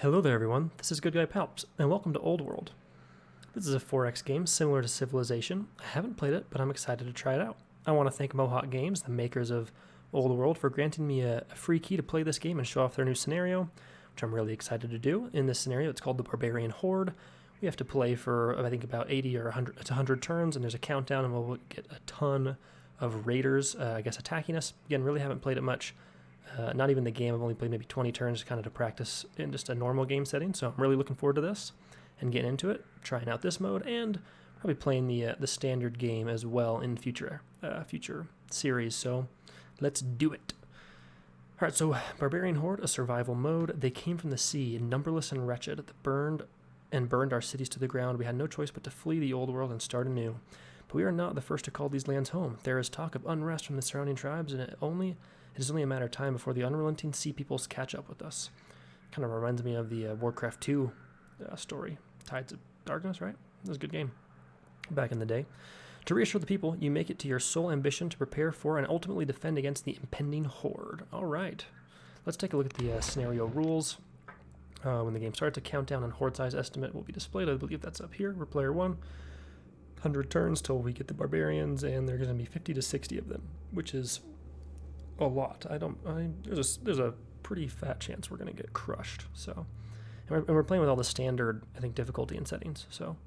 Hello there everyone, this is GoodGuyPalps, and welcome to Old World. This is a 4X game similar to Civilization. I haven't played it, but I'm excited to try it out. I want to thank Mohawk Games, the makers of Old World, for granting me a free key to play this game and show off their new scenario, which I'm really excited to do. In this scenario, it's called the Barbarian Horde. We have to play for, I think, about 80 or 100 turns, and there's a countdown, and we'll get a ton of raiders, attacking us. Again, really haven't played it much. Not even the game. I've only played maybe 20 turns kind of to practice in just a normal game setting, so I'm really looking forward to this and getting into it, trying out this mode, and probably playing the standard game as well in future series, so let's do it. Alright, so Barbarian Horde, a survival mode. They came from the sea, numberless and wretched, that burned our cities to the ground. We had no choice but to flee the old world and start anew. But we are not the first to call these lands home. There is talk of unrest from the surrounding tribes, and it is only a matter of time before the unrelenting sea peoples catch up with us. Kind of reminds me of the Warcraft 2 story, Tides of Darkness, right? It was a good game back in the day. To reassure the people, you make it to your sole ambition to prepare for and ultimately defend against the impending horde. All right, let's take a look at the scenario rules. When the game starts, a countdown and horde size estimate will be displayed. I believe that's up here. We're player 1. 100 turns till we get the barbarians, and there's going to be 50 to 60 of them, which is a lot. There's a pretty fat chance we're going to get crushed. So, and we're playing with all the standard, I think, difficulty and settings. So,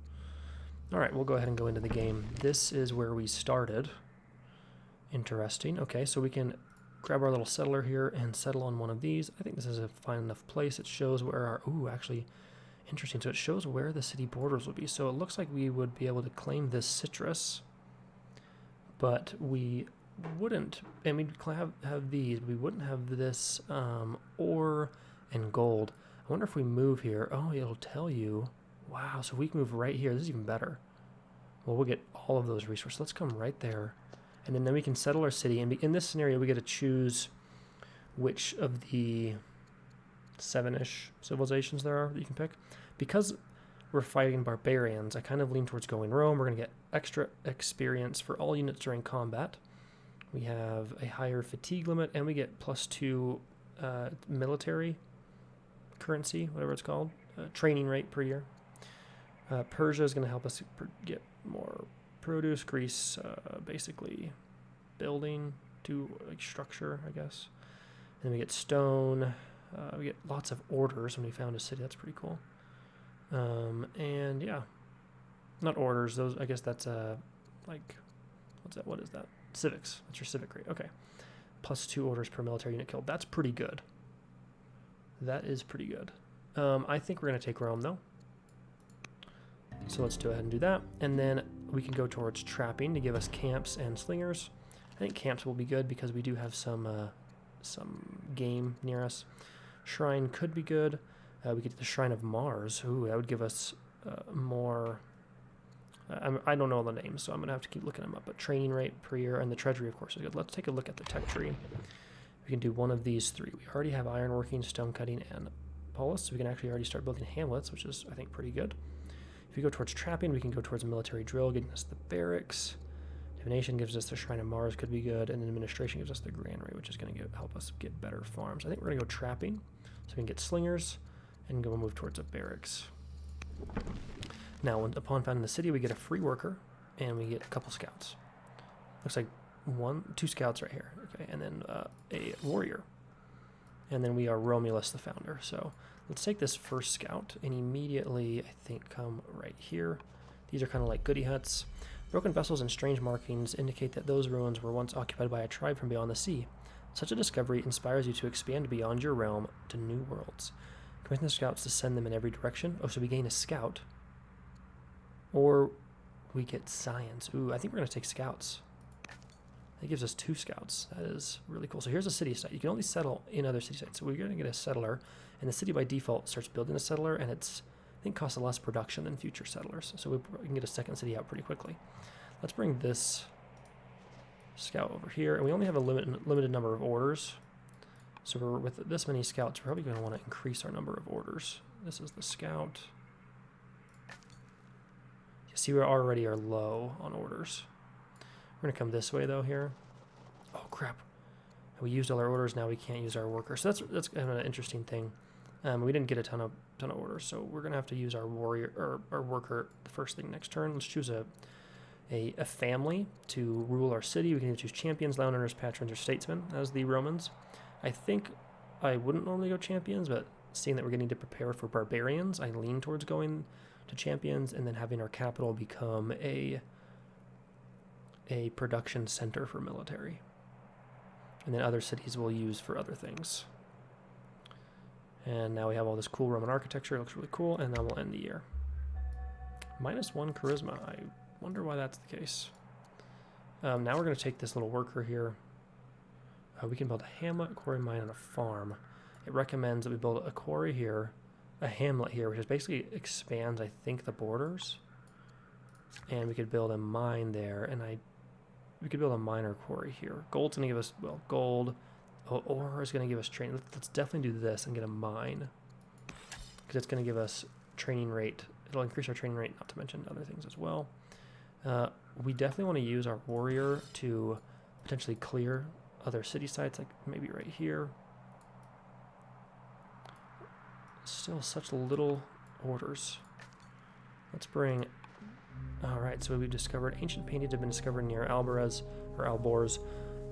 all right, we'll go ahead and go into the game. This is where we started. Interesting. Okay, so we can grab our little settler here and settle on one of these. I think this is a fine enough place. It shows where our actually interesting. So it shows where the city borders will be. So it looks like we would be able to claim this citrus, but we wouldn't, and we'd have these. We wouldn't have this ore and gold. I wonder if we move here. Oh, it'll tell you. Wow, so we can move right here. This is even better. Well, we'll get all of those resources. Let's come right there, and then we can settle our city. And in this scenario, we get to choose which of the 7-ish civilizations there are that you can pick. Because we're fighting barbarians, I kind of lean towards going Rome. We're going to get extra experience for all units during combat. We have a higher fatigue limit, and we get +2 military currency, whatever it's called, training rate per year. Persia is going to help us get more produce. Greece, basically building to like structure, I guess. And then we get stone. We get lots of orders when we found a city. That's pretty cool. And yeah, not orders. Those, I guess that's like, what's that? What is that? Civics. That's your civic rate. Okay. +2 orders per military unit killed. That's pretty good. That is pretty good. I think we're going to take Rome, though. So let's go ahead and do that. And then we can go towards trapping to give us camps and slingers. I think camps will be good because we do have some game near us. Shrine could be good. We get the Shrine of Mars. Ooh, that would give us more. I don't know all the names, so I'm going to have to keep looking them up. But training rate per year, and the treasury, of course, is good. Let's take a look at the tech tree. We can do one of these 3. We already have ironworking, stone cutting, and polis, so we can actually already start building hamlets, which is, I think, pretty good. If we go towards trapping, we can go towards a military drill, getting us the barracks. Divination gives us the Shrine of Mars, could be good, and then administration gives us the grand rate, which is going to help us get better farms. I think we're going to go trapping, so we can get slingers, and go move towards a barracks. Now, upon finding the city, we get a free worker, and we get a couple scouts. Looks like 2 scouts right here. Okay, and then a warrior. And then we are Romulus, the founder. So let's take this first scout, and immediately, I think, come right here. These are kind of like goodie huts. Broken vessels and strange markings indicate that those ruins were once occupied by a tribe from beyond the sea. Such a discovery inspires you to expand beyond your realm to new worlds. Commission the scouts to send them in every direction. Oh, so we gain a scout. Or we get science. Ooh, I think we're going to take scouts. That gives us 2 scouts. That is really cool. So here's a city site. You can only settle in other city sites. So we're going to get a settler, and the city by default starts building a settler, and it's, I think, costs less production than future settlers. So we can get a second city out pretty quickly. Let's bring this scout over here, and we only have a limited number of orders. So with this many scouts, we're probably going to want to increase our number of orders. This is the scout. You see, we already are low on orders. We're going to come this way, though, here. Oh, crap. We used all our orders, now we can't use our workers. So that's kind of an interesting thing. We didn't get a ton of orders, so we're gonna have to use our warrior or our worker the first thing next turn. Let's choose a family to rule our city. We can either choose champions, landowners, patrons, or statesmen as the Romans. I think I wouldn't normally go champions, but seeing that we're going to prepare for barbarians, I lean towards going to champions and then having our capital become a production center for military. And then other cities we'll use for other things. And now we have all this cool Roman architecture. It looks really cool. And then we'll end the year. -1 charisma. I wonder why that's the case. Now we're going to take this little worker here. We can build a hamlet, a quarry, mine, and a farm. It recommends that we build a quarry here, a hamlet here, which is basically expands, I think, the borders. And we could build a mine there, and we could build a mine or quarry here. Gold's going to give us, well, gold. Ore is going to give us training. Let's definitely do this and get a mine. Because it's going to give us training rate. It'll increase our training rate, not to mention other things as well. We definitely want to use our warrior to potentially clear other city sites, like maybe right here. Still such little orders. Let's bring... Alright, so we've discovered ancient paintings have been discovered near Alborz.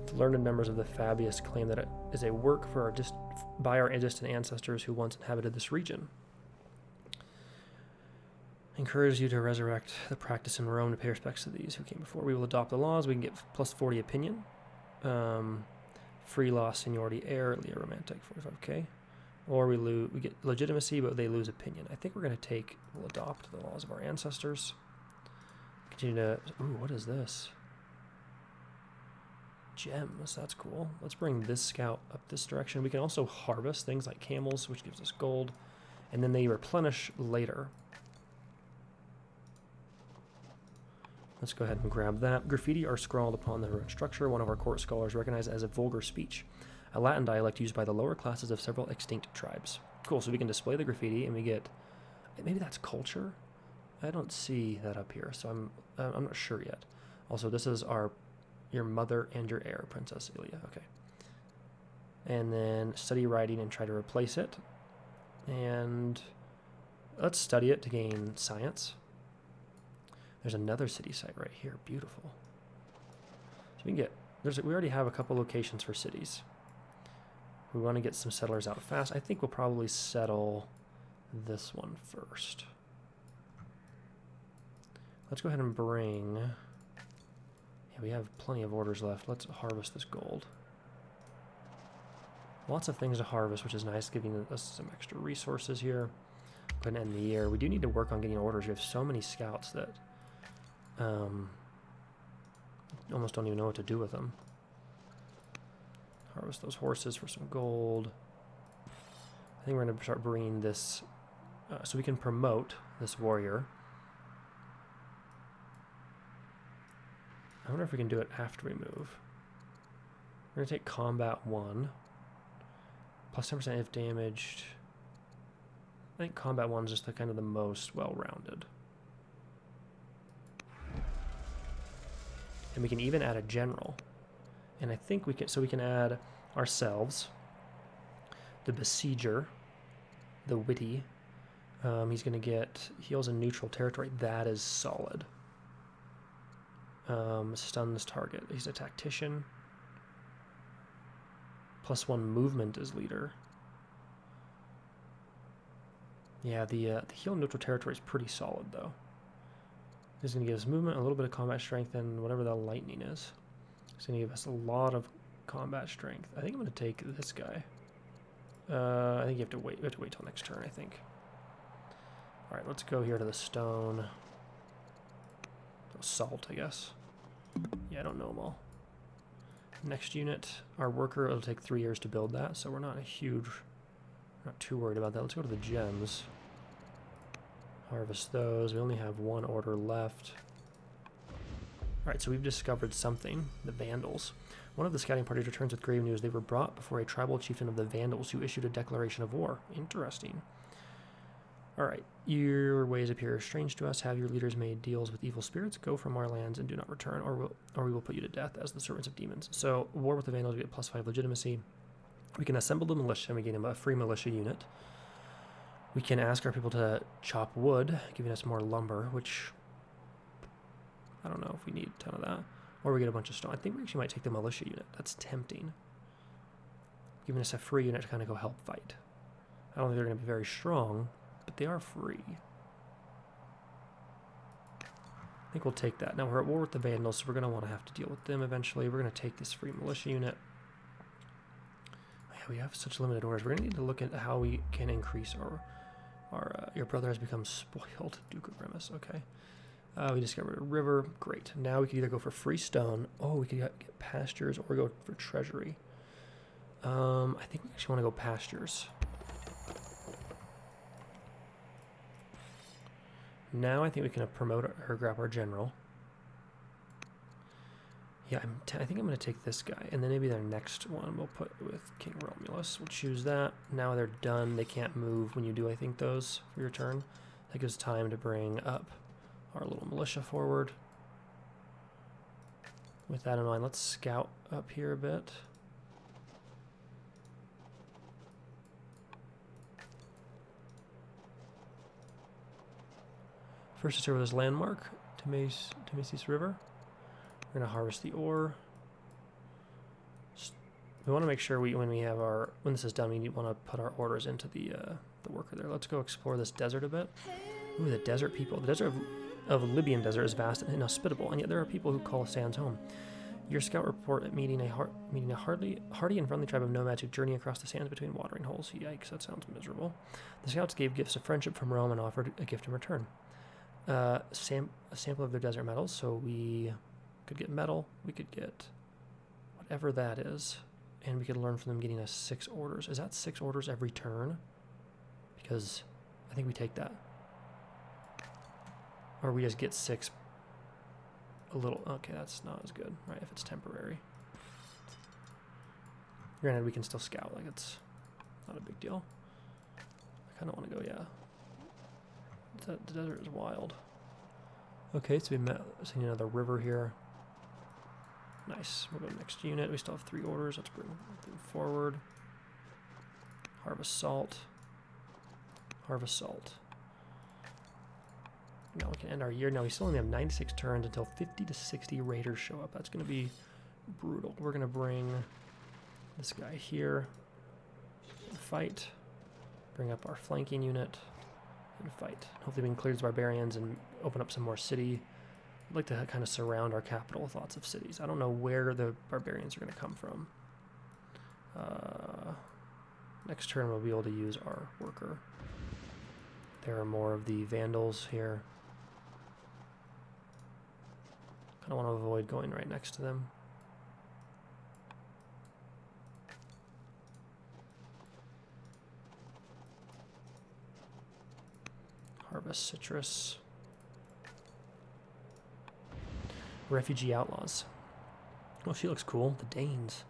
The learned members of the Fabius claim that it is a work for by our distant ancestors who once inhabited this region. Encourage you to resurrect the practice in Rome to pay respects to these who came before. We will adopt the laws. We can get +40 opinion. Free law, seniority, heir, Leo romantic, 45k. Or we get legitimacy, but they lose opinion. I think we're going to we'll adopt the laws of our ancestors. Continue to, ooh, what is this? Gems, that's cool. Let's bring this scout up this direction. We can also harvest things like camels, which gives us gold. And then they replenish later. Let's go ahead and grab that. Graffiti are scrawled upon the ruined structure. One of our court scholars recognized as a vulgar speech, a Latin dialect used by the lower classes of several extinct tribes. Cool, so we can display the graffiti and we get, maybe that's culture? I don't see that up here, so I'm not sure yet. Also, this is your mother and your heir, Princess Ilya. Okay. And then study writing and try to replace it. And let's study it to gain science. There's another city site right here. Beautiful. So we can get, we already have a couple locations for cities. We want to get some settlers out fast. I think we'll probably settle this one first. Let's go ahead and bring, yeah, we have plenty of orders left. Let's harvest this gold. Lots of things to harvest, which is nice, giving us some extra resources here. Go ahead and end the year. We do need to work on getting orders. We have so many scouts that almost don't even know what to do with them. Harvest those horses for some gold. I think we're going to start bringing this so we can promote this warrior. I wonder if we can do it after we move. We're going to take combat 1. Plus 10% if damaged. I think combat 1 is just the kind of the most well-rounded. And we can even add a general. And I think we can add ourselves, the besieger, the witty. He's going to get heals in neutral territory. That is solid. Stuns target. He's a tactician. +1 movement as leader. Yeah, the heal in neutral territory is pretty solid though. He's going to give us movement, a little bit of combat strength, and whatever the lightning is. He's going to give us a lot of combat strength. I think I'm going to take this guy. I think you have to wait. We have to wait till next turn, I think. All right, let's go here to the stone. Salt, I guess. Yeah, I don't know them all. Next unit, our worker, it'll take 3 years to build that, so we're not too worried about that. Let's go to the gems. Harvest those. We only have 1 order left. Alright, so we've discovered something. The Vandals. One of the scouting parties returns with grave news. They were brought before a tribal chieftain of the Vandals who issued a declaration of war. Interesting. Alright, your ways appear strange to us. Have your leaders made deals with evil spirits? Go from our lands and do not return, or we will put you to death as the servants of demons. So, war with the Vandals, we get +5 legitimacy. We can assemble the militia, and we gain a free militia unit. We can ask our people to chop wood, giving us more lumber, which I don't know if we need a ton of that. Or we get a bunch of stone. I think we actually might take the militia unit. That's tempting. Giving us a free unit to kind of go help fight. I don't think they're going to be very strong, but they are free. I think we'll take that. Now we're at war with the Vandals, so we're going to want to have to deal with them eventually. We're going to take this free militia unit. Yeah, we have such limited orders. We're going to need to look at how we can increase our your brother has become spoiled. Duke of Remus, okay. We discovered a river. Great. Now we could either go for free stone. Oh, we could get pastures or go for treasury. I think we actually want to go pastures. Now I think we can promote or grab our general. Yeah, I think I'm going to take this guy, and then maybe their next one we'll put with King Romulus. We'll choose that. Now they're done. They can't move when you do, I think, those for your turn. That gives time to bring up our little militia forward. With that in mind, let's scout up here a bit. First to serve this landmark, Tamasis River. We're going to harvest the ore. We want to make sure when this is done, we want to put our orders into the worker there. Let's go explore this desert a bit. Ooh, the desert people. The desert of Libyan desert is vast and inhospitable, and yet there are people who call sands home. Your scout report at meeting a hardy and friendly tribe of nomads who journey across the sands between watering holes. Yikes, that sounds miserable. The scouts gave gifts of friendship from Rome and offered a gift in return. A sample of their desert metals, so we could get metal, we could get whatever that is, and we could learn from them getting us 6 orders. Is that 6 orders every turn? Because I think we take that. Or we just get 6 a little. Okay, that's not as good, right? If it's temporary. Granted, we can still scout, like it's not a big deal. I kind of want to go, yeah. The desert is wild. Okay, so we seen another river here. Nice. We'll go next unit. We still have 3 orders. Let's bring them forward. Harvest salt. Harvest salt. Now we can end our year. Now we still only have 96 turns until 50 to 60 raiders show up. That's going to be brutal. We're going to bring this guy here. Fight. Bring up our flanking unit. And fight. Hopefully we can clear these barbarians and open up some more city. I'd like to kind of surround our capital with lots of cities. I don't know where the barbarians are going to come from. Next turn we'll be able to use our worker. There are more of the Vandals here. Kind of want to avoid going right next to them. Harvest citrus. Refugee outlaws. Oh, she looks cool. The Danes.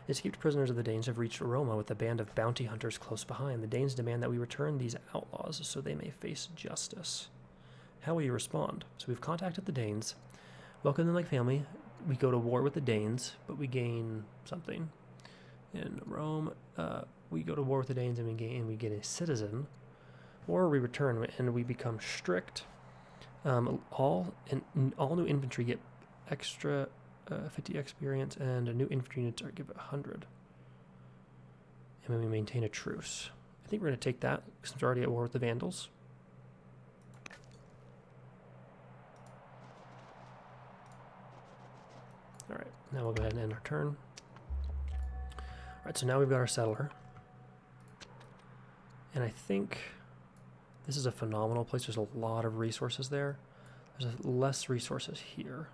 Escaped prisoners of the Danes have reached Roma with a band of bounty hunters close behind. The Danes demand that we return these outlaws so they may face justice. How will you respond? So we've contacted the Danes. Welcome them like family. We go to war with the Danes, but we gain something. In Rome, we go to war with the Danes and we get a citizen. Or we return and we become strict. All new infantry get extra 50 experience, and a new infantry units are given 100. And then we maintain a truce. I think we're going to take that because we're already at war with the Vandals. Alright, now we'll go ahead and end our turn. Alright, so now we've got our settler. And I think this is a phenomenal place. There's a lot of resources there. There's less resources here.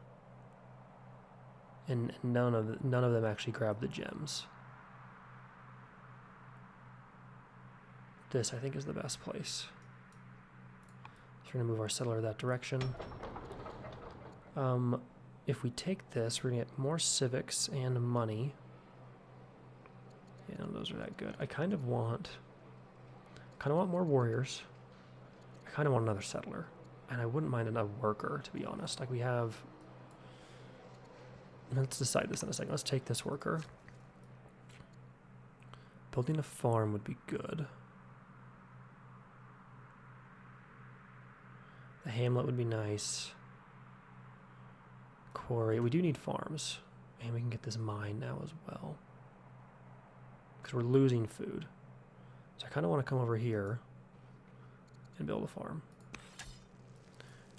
And none of them actually grab the gems. This, I think, is the best place. So we're going to move our settler that direction. If we take this, we're going to get more civics and money. Yeah, none of those are that good. I kind of want more warriors. I kind of want another settler. And I wouldn't mind another worker, to be honest. Like we have... Let's decide this in a second. Let's take this worker. Building a farm would be good. hamlet would be nice. Quarry. We do need farms. And we can get this mine now as well. Because we're losing food. So I kind of want to come over here and build a farm.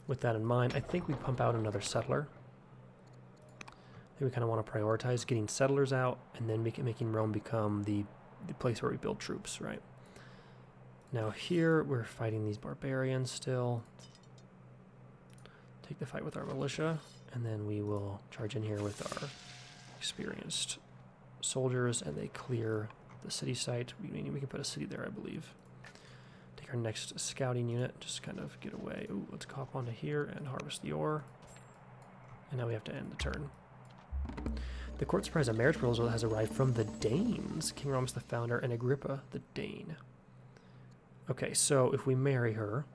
With that in mind, I think we pump out another settler. I think we kind of want to prioritize getting settlers out and then making Rome become the place where we build troops, right? Now here, we're fighting these barbarians still. Take the fight with our militia, and then we will charge in here with our experienced soldiers, and they clear the city site. We can put a city there, I believe. Take our next scouting unit, just kind of get away. Ooh, let's hop onto here and harvest the ore. And now we have to end the turn. The court surprise, a marriage proposal has arrived from the Danes. King Romus the founder and Agrippa the Dane. Okay, so if we marry her,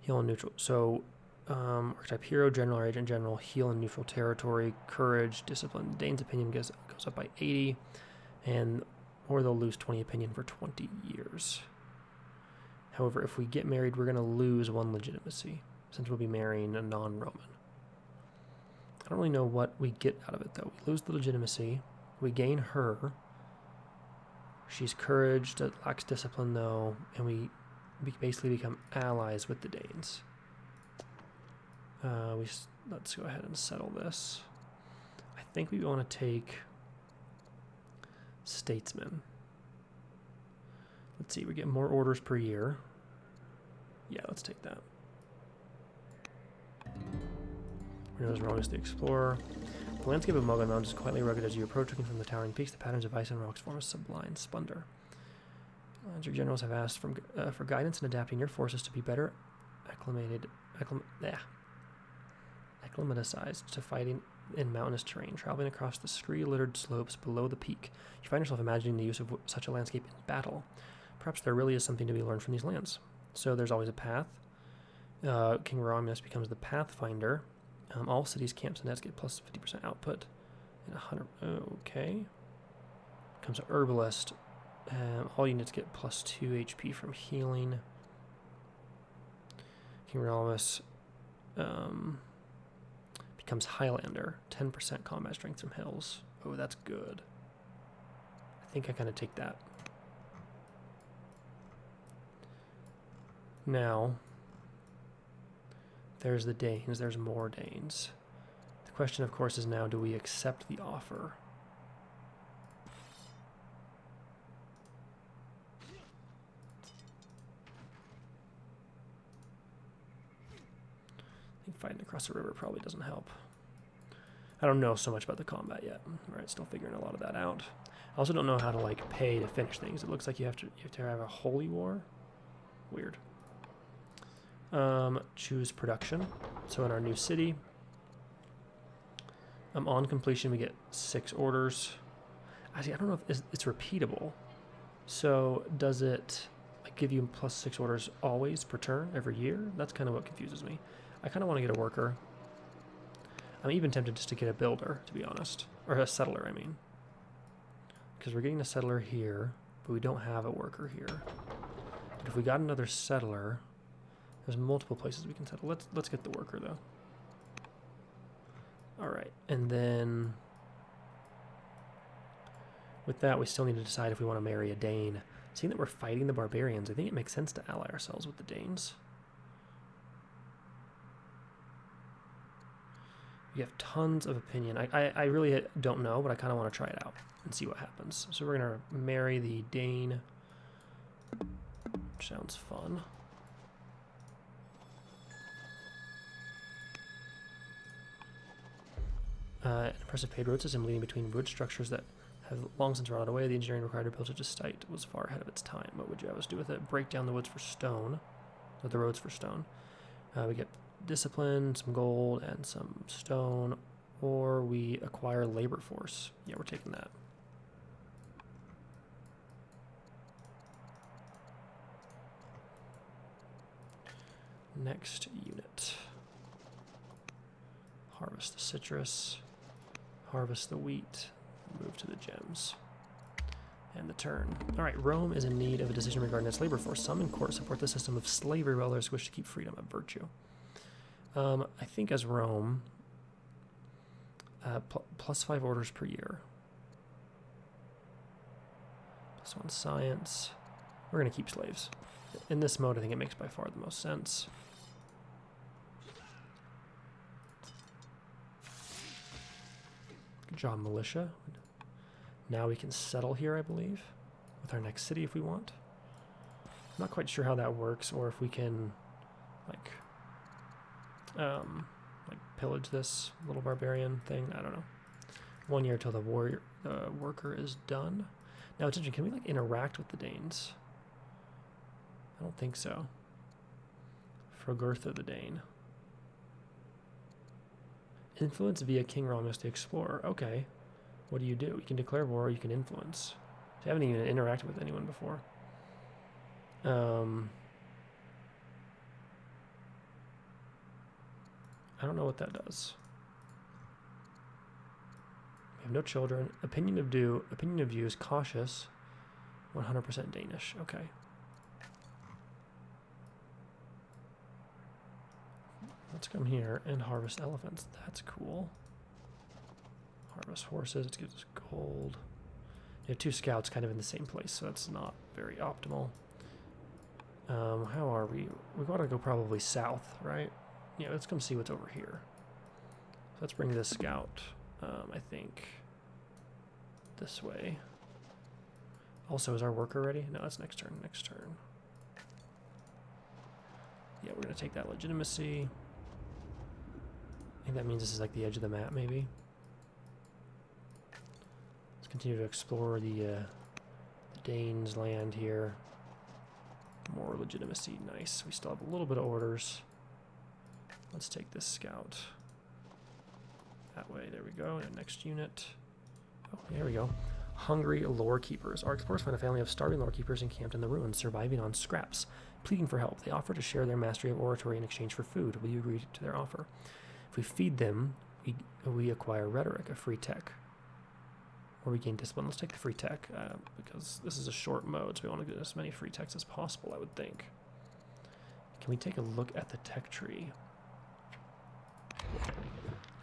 heal in neutral. So, archetype hero, general or agent general, heal in neutral territory, courage, discipline. The Dane's opinion goes up by 80, or they'll lose 20 opinion for 20 years. However, if we get married, we're going to lose 1 legitimacy, since we'll be marrying a non-Roman. I don't really know what we get out of it, though. We lose the legitimacy. We gain her. She's courage, lacks discipline, though, and we basically become allies with the Danes. Let's go ahead and settle this. I think we want to take statesman. Let's see, we get more orders per year. Yeah, let's take that. We're known as Romulus the Explorer. The landscape of Mogon Mountain is quietly rugged as you approach, looking from the towering peaks. The patterns of ice and rocks form a sublime splendor. Your generals have asked for guidance in adapting your forces to be better acclimatized to fighting in mountainous terrain. Traveling across the scree-littered slopes below the peak, you find yourself imagining the use of such a landscape in battle. Perhaps there really is something to be learned from these lands. So there's always a path. King Romulus becomes the Pathfinder. All cities, camps, and nets get plus 50% output. And 100. Okay. Becomes an herbalist. All units get plus 2 HP from healing. King Romulus becomes Highlander. 10% combat strength from hills. Oh, that's good. I think I kind of take that. Now, there's the Danes. There's more Danes. The question, of course, is now, do we accept the offer? I think fighting across the river probably doesn't help. I don't know so much about the combat yet. All right, still figuring a lot of that out. I also don't know how to like pay to finish things. It looks like you have to have a holy war. Weird. Choose production. So in our new city, on completion we get 6 orders. Actually, I don't know if it's repeatable. So does it like give you plus 6 orders always per turn every year? That's kind of what confuses me. I kind of want to get a worker. I'm even tempted just to get a builder, to be honest. Or a settler, I mean. Because we're getting a settler here, but we don't have a worker here. But if we got another settler, there's multiple places we can settle. Let's get the worker, though. Alright, and then with that, we still need to decide if we want to marry a Dane. Seeing that we're fighting the barbarians, I think it makes sense to ally ourselves with the Danes. We have tons of opinion. I really don't know, but I kind of want to try it out and see what happens. So we're going to marry the Dane, which sounds fun. An impressive paved road system leading between wood structures that have long since rotted away. The engineering required to build such a site was far ahead of its time. What would you have us do with it? Break down the woods for stone, or the roads for stone. We get discipline, some gold, and some stone, or we acquire labor force. Yeah, we're taking that. Next unit. Harvest the citrus, harvest the wheat, move to the gems. And the turn. Alright, Rome is in need of a decision regarding its labor force. Some in court support the system of slavery while others wish to keep freedom a virtue. I think as Rome, plus 5 orders per year. Plus 1 science. We're going to keep slaves. In this mode, I think it makes by far the most sense. Good job, militia. Now we can settle here, I believe, with our next city if we want. I'm not quite sure how that works, or if we can, like pillage this little barbarian thing. I don't know. 1 year till the worker is done. Now, attention, can we like interact with the Danes? I don't think so. Frogurtha the Dane. Influence via King Romulus the Explorer. Okay. What do? You can declare war, or you can influence. So I haven't even interacted with anyone before. I don't know what that does. We have no children. Opinion of view is cautious. 100% Danish. Okay. Let's come here and harvest elephants. That's cool. Harvest horses. It gives us gold. You have 2 scouts kind of in the same place, so that's not very optimal. How are we? We got to go probably south, right? Yeah, let's come see what's over here. So let's bring this scout, I think, this way. Also, is our worker ready? No, that's next turn. Next turn. Yeah, we're going to take that legitimacy. I think that means this is like the edge of the map, maybe. Let's continue to explore the Danes' land here. More legitimacy, nice. We still have a little bit of orders. Let's take this scout. That way, there we go. And next unit. Oh, there we go. Hungry lore keepers. Our explorers find a family of starving lore keepers encamped in the ruins, surviving on scraps. Pleading for help, they offer to share their mastery of oratory in exchange for food. Will you agree to their offer? If we feed them, we acquire rhetoric, a free tech. Or we gain discipline. Let's take the free tech, because this is a short mode, so we want to get as many free techs as possible, I would think. Can we take a look at the tech tree?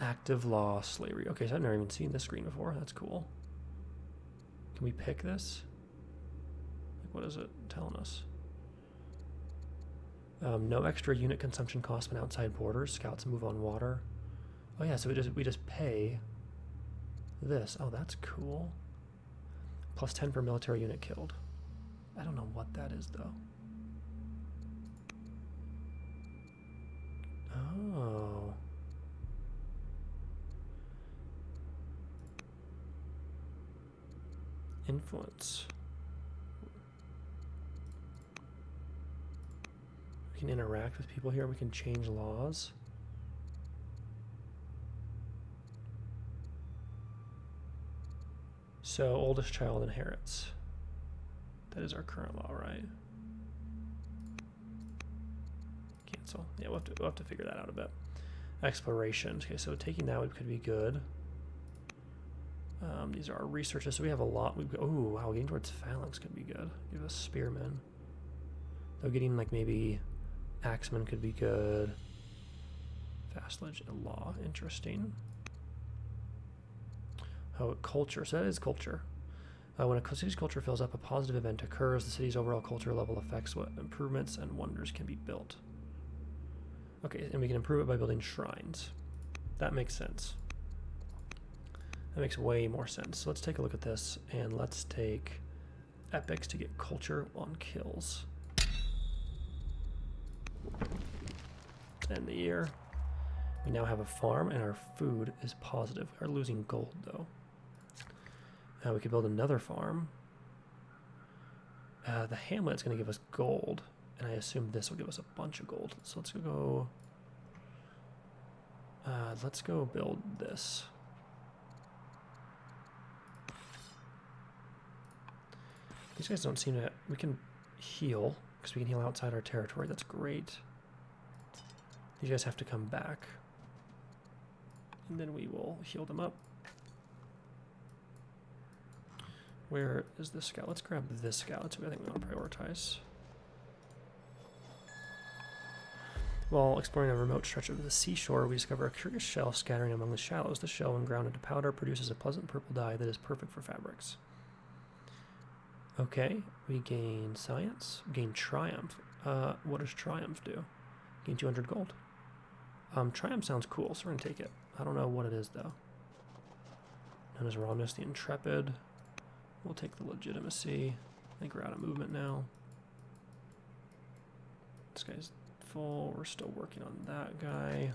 Active law, slavery. Okay, so I've never even seen this screen before. That's cool. Can we pick this? Like, what is it telling us? No extra unit consumption cost when outside borders. Scouts move on water. Oh yeah, so we just pay this. Oh, that's cool. Plus 10 per military unit killed. I don't know what that is though. Oh. Influence. We can interact with people here. We can change laws. So, oldest child inherits. That is our current law, right? Cancel. Yeah, we'll have to figure that out a bit. Exploration. Okay, so taking that could be good. These are our researches. So we have a lot. Oh, wow, getting towards phalanx could be good. Give us spearmen. Though getting like maybe axemen could be good. Vassalage and law. Interesting. Oh, culture. So that is culture. When a city's culture fills up, a positive event occurs. The city's overall culture level affects what improvements and wonders can be built. Okay, and we can improve it by building shrines. That makes sense. That makes way more sense. So let's take a look at this, and let's take epics to get culture on kills. End the year. We now have a farm, and our food is positive. We are losing gold, though. We could build another farm. The hamlet's going to give us gold, and I assume this will give us a bunch of gold. So let's go. Let's go build this. These guys don't seem to. We can heal because we can heal outside our territory. That's great. These guys have to come back, and then we will heal them up. Where is this scout? Let's grab this scout. That's what I think we want to prioritize. While exploring a remote stretch of the seashore, we discover a curious shell scattering among the shallows. The shell, when ground into powder, produces a pleasant purple dye that is perfect for fabrics. Okay, we gain science, gain triumph. What does triumph do? Gain 200 gold. Triumph sounds cool, so we're gonna take it. I don't know what it is though. Known as Romnus the Intrepid. We'll take the legitimacy. I think we're out of movement now. This guy's full. We're still working on that guy.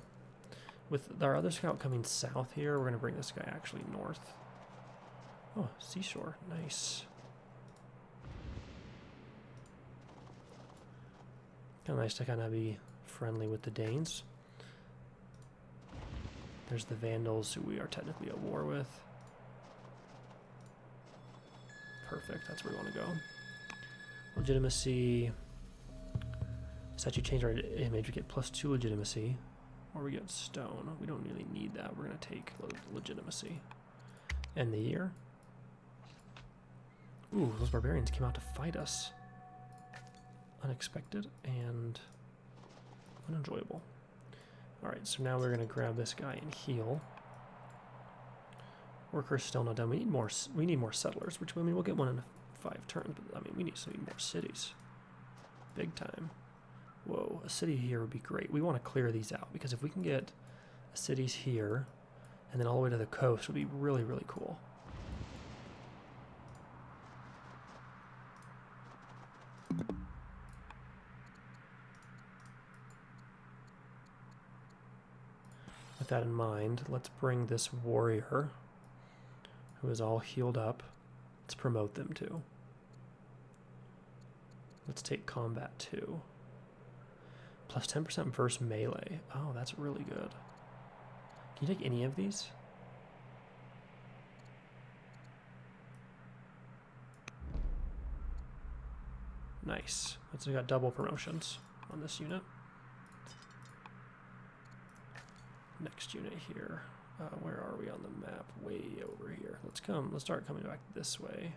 With our other scout coming south here, we're gonna bring this guy actually north. Oh, seashore, nice. Kind of nice to kind of be friendly with the Danes. There's the Vandals, who we are technically at war with. Perfect, that's where we want to go. Legitimacy. Statue change our image, we get +2 legitimacy. Or we get stone. We don't really need that. We're going to take legitimacy. End the year. Ooh, those barbarians came out to fight us. Unexpected and unenjoyable. Alright, so now we're going to grab this guy and heal. Workers still not done. We need more settlers, which I mean we'll get one in 5 turns, but I mean we need more cities. Big time. Whoa, a city here would be great. We want to clear these out because if we can get cities here and then all the way to the coast, it would be really, really cool. With that in mind, let's bring this warrior who is all healed up. Let's promote them too. Let's take combat 2. Plus 10% versus melee. Oh, that's really good. Can you take any of these? Nice. So we got double promotions on this unit. Next unit here. Where are we on the map? Way over here. Let's start coming back this way.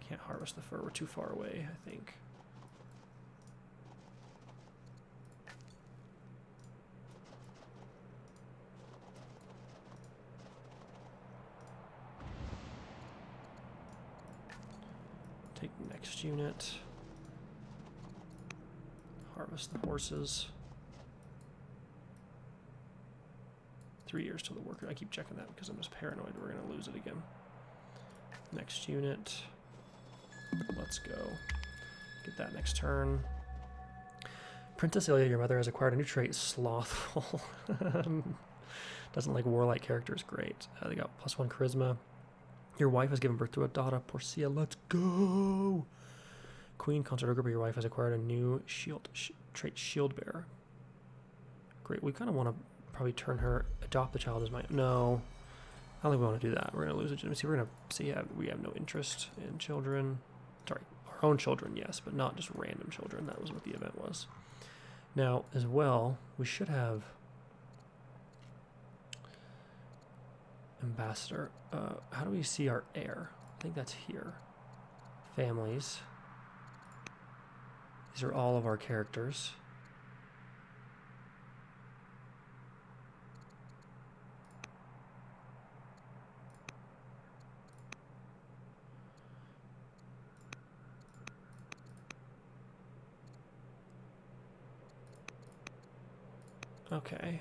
Can't harvest the fur. We're too far away, I think. Take the next unit. Harvest the horses. 3 years till the worker. I keep checking that because I'm just paranoid we're going to lose it again. Next unit. Let's go. Get that next turn. Princess Ilya, your mother, has acquired a new trait, Slothful. Doesn't like warlike characters. Great. They got +1 charisma. Your wife has given birth to a daughter, Porcia. Let's go! Queen, consort ogre, your wife has acquired a new trait, Shield Bearer. Great. We kind of want to probably turn her, adopt the child as my, no, I don't think we want to do that. We're going to lose legitimacy. We're going to see we have no interest in children. Sorry, our own children, yes, but not just random children. That was what the event was. Now, as well, we should have ambassador. How do we see our heir? I think that's here. Families. These are all of our characters. Okay.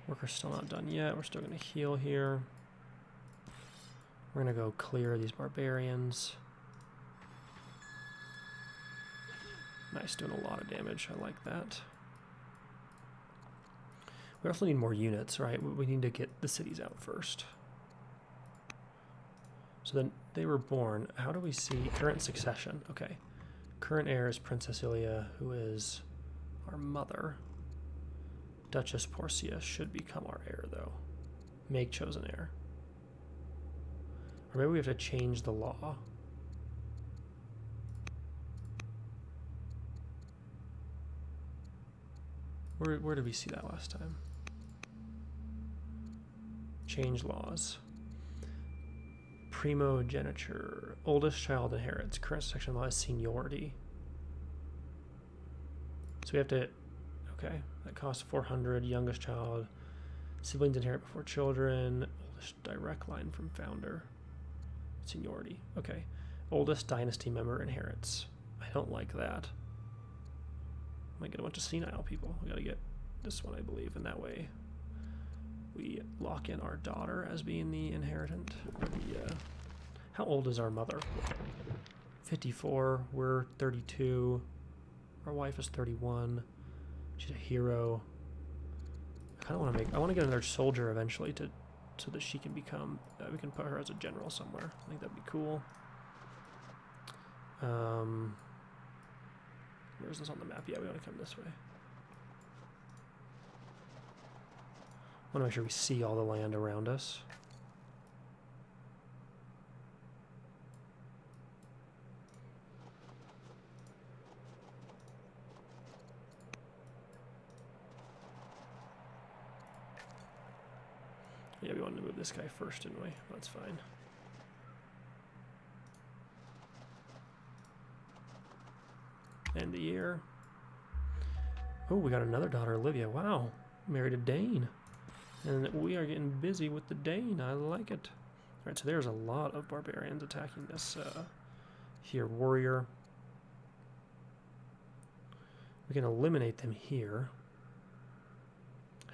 Worker's still not done yet. We're still going to heal here. We're going to go clear these barbarians. Nice, doing a lot of damage. I like that. We also need more units, right? We need to get the cities out first. So then they were born. How do we see current succession? Okay. Current heir is Princess Ilya, who is our mother. Duchess Porcia should become our heir, though. Make chosen heir. Or maybe we have to change the law. Where did we see that last time? Change laws. Primogeniture. Oldest child inherits. Current section law is seniority. So we have to, okay, that costs 400. Youngest child. Siblings inherit before children. Oldest direct line from founder. Seniority. Okay. Oldest dynasty member inherits. I don't like that. Might get a bunch of senile people. We gotta get this one, I believe, and that way we lock in our daughter as being the inheritant. How old is our mother? 54. We're 32. Our wife is 31. She's a hero. I kind of want to make. I want to get another soldier eventually so that she can become. We can put her as a general somewhere. I think that'd be cool. Where's this on the map? Yeah, we want to come this way. I want to make sure we see all the land around us. Yeah, we wanted to move this guy first, didn't we? That's fine. End the year. Oh, we got another daughter, Olivia. Wow. Married a Dane. And we are getting busy with the Dane. I like it. Alright, so there's a lot of barbarians attacking this here. Warrior. We can eliminate them here.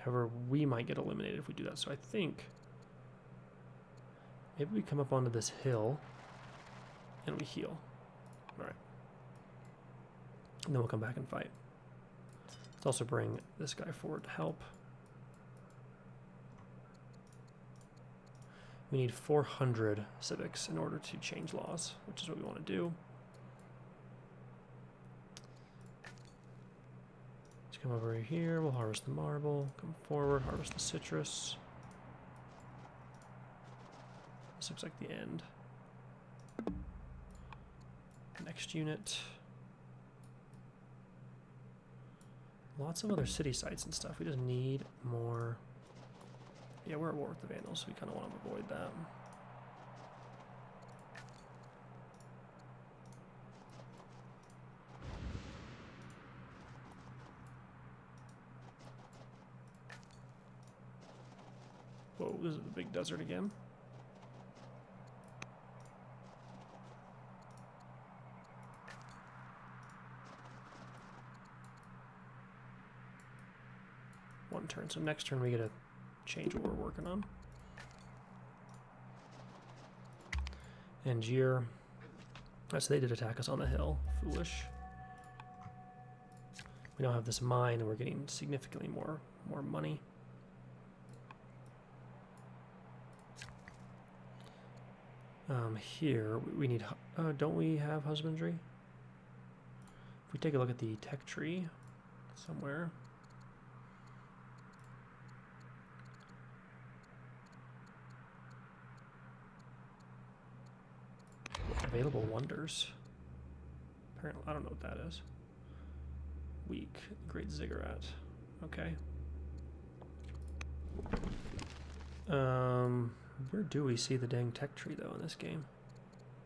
However, we might get eliminated if we do that. So I think maybe we come up onto this hill and we heal. Alright. And then we'll come back and fight. Let's also bring this guy forward to help. We need 400 civics in order to change laws, which is what we want to do. Let's come over here. We'll harvest the marble. Come forward, harvest the citrus. This looks like the end. Next unit. Lots of other city sites and stuff. We just need more. Yeah, we're at war with the Vandals, so we kind of want to avoid that. Whoa, this is the big desert again. One turn, so next turn we get to change what we're working on. Angier. Oh, so they did attack us on the hill. Foolish. We now have this mine and we're getting significantly more money. Here we need, don't we have husbandry? If we take a look at the tech tree somewhere. Available wonders. Apparently, I don't know what that is. Weak. Great ziggurat. Okay. Where do we see the dang tech tree though in this game?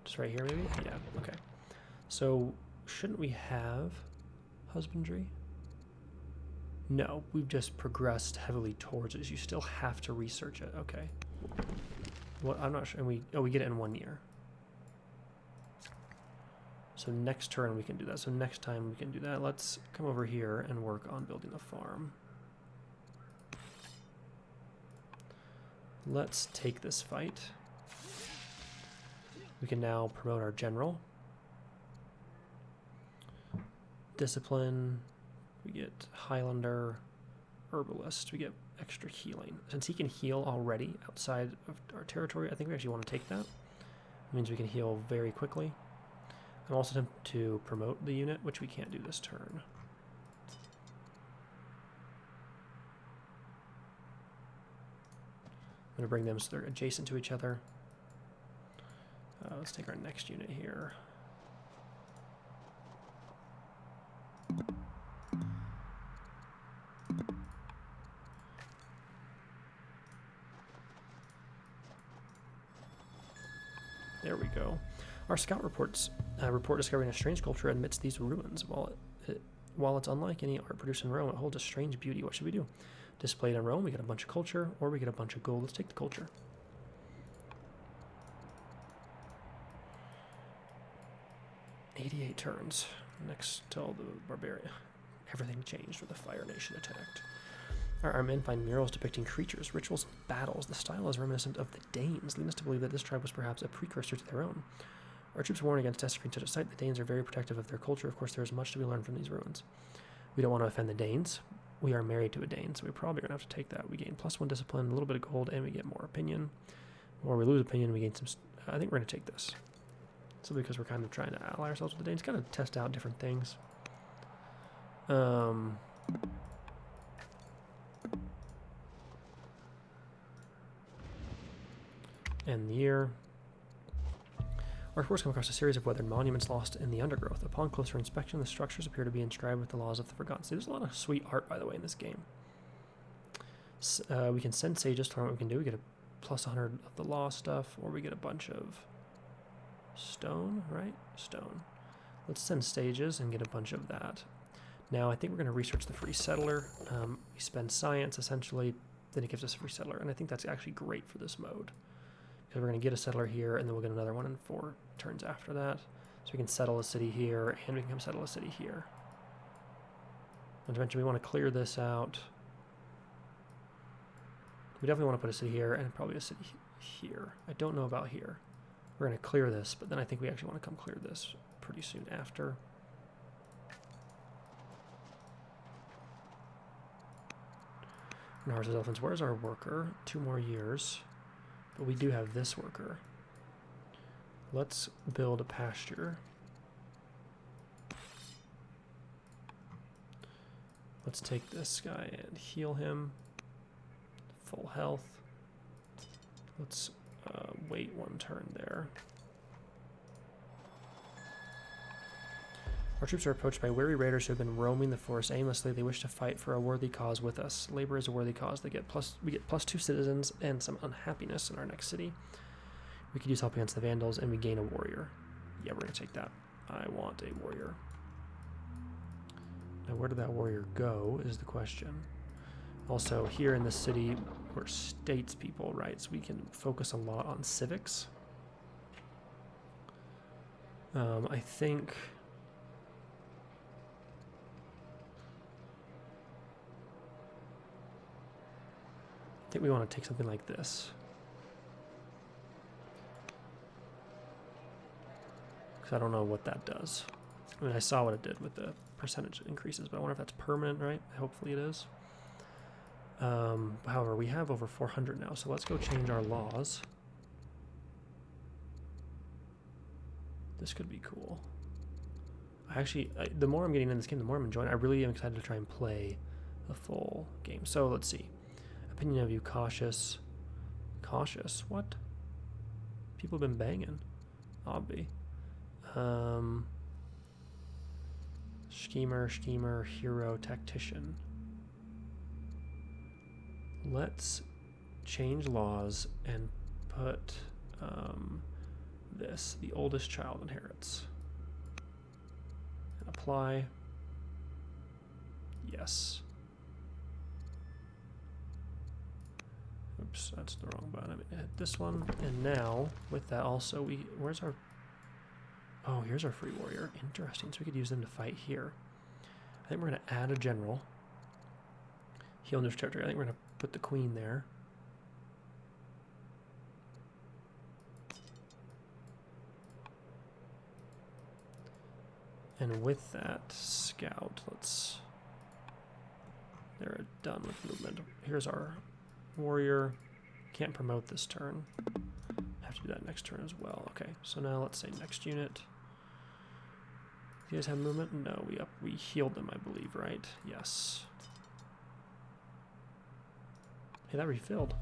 Just right here maybe? Yeah, okay. So shouldn't we have husbandry? No, we've just progressed heavily towards it. You still have to research it. Okay. Well, I'm not sure. And we get it in 1 year. So next turn we can do that. So next time we can do that. Let's come over here and work on building a farm. Let's take this fight. We can now promote our general. Discipline. We get Highlander. Herbalist. We get extra healing. Since he can heal already outside of our territory, I think we actually want to take that. It means we can heal very quickly. I'm also tempted to promote the unit, which we can't do this turn. I'm going to bring them so they're adjacent to each other. Let's take our next unit here. There we go. Our scout reports report discovering a strange sculpture amidst these ruins. While it's unlike any art produced in Rome, it holds a strange beauty. What should we do? Displayed in Rome, we get a bunch of culture, or we get a bunch of gold. Let's take the culture. "88 turns. Next till the Barbarian. Everything changed when the Fire Nation attacked. Our men find murals depicting creatures, rituals, and battles. The style is reminiscent of the Danes, leading us to believe that this tribe was perhaps a precursor to their own. Our troops warn against desecrating such a site. The Danes are very protective of their culture. Of course, there is much to be learned from these ruins. We don't want to offend the Danes. We are married to a Dane, so we're probably going to have to take that. We gain +1 discipline, a little bit of gold, and we get more opinion. Or we lose opinion, we gain some... I think we're going to take this. So because we're kind of trying to ally ourselves with the Danes, kind of test out different things. And the year. Our force come across a series of weathered monuments lost in the undergrowth. Upon closer inspection, the structures appear to be inscribed with the laws of the Forgotten City. There's a lot of sweet art, by the way, in this game. We can send sages to learn what we can do. We get a +100 of the law stuff, or we get a bunch of stone, right? Stone. Let's send sages and get a bunch of that. Now, I think we're going to research the free settler. We spend science, essentially, then it gives us a free settler. And I think that's actually great for this mode. Because we're going to get a settler here, and then we'll get another one in 4 turns after that. So we can settle a city here, and we can come settle a city here. And eventually we want to clear this out. We definitely want to put a city here, and probably a city here. I don't know about here. We're going to clear this, but then I think we actually want to come clear this pretty soon after. And horses, elephants. Where's our worker? 2 more years. But we do have this worker. Let's build a pasture. Let's take this guy and heal him. Full health. Let's wait 1 turn there. Our troops are approached by wary raiders who have been roaming the forest aimlessly. They wish to fight for a worthy cause with us. Labor is a worthy cause. We get +2 citizens and some unhappiness in our next city. We could use help against the Vandals, and we gain a warrior. Yeah, we're going to take that. I want a warrior. Now, where did that warrior go is the question. Also, here in the city, we're statespeople, right? So we can focus a lot on civics. I think we want to take something like this. Because I don't know what that does. I mean, I saw what it did with the percentage increases, but I wonder if that's permanent, right? Hopefully it is. However, we have over 400 now, so let's go change our laws. This could be cool. The more I'm getting in this game, the more I'm enjoying it. I really am excited to try and play the full game. So let's see. Opinion of you, cautious. Cautious? What? People have been banging. Obvi. Schemer, hero, tactician. Let's change laws and put this. The oldest child inherits. And apply. Yes. Oops, that's the wrong button. I'm gonna hit this one. And now, with that also, where's our... Oh, here's our free warrior. Interesting. So we could use them to fight here. I think we're going to add a general. Heal neutral territory. I think we're going to put the queen there. And with that scout, they're done with movement. Here's our warrior. Can't promote this turn. Have to do that next turn as well. Okay, so now let's say next unit. Do you guys have movement? No, we healed them, I believe, right? Yes. Hey, that refilled.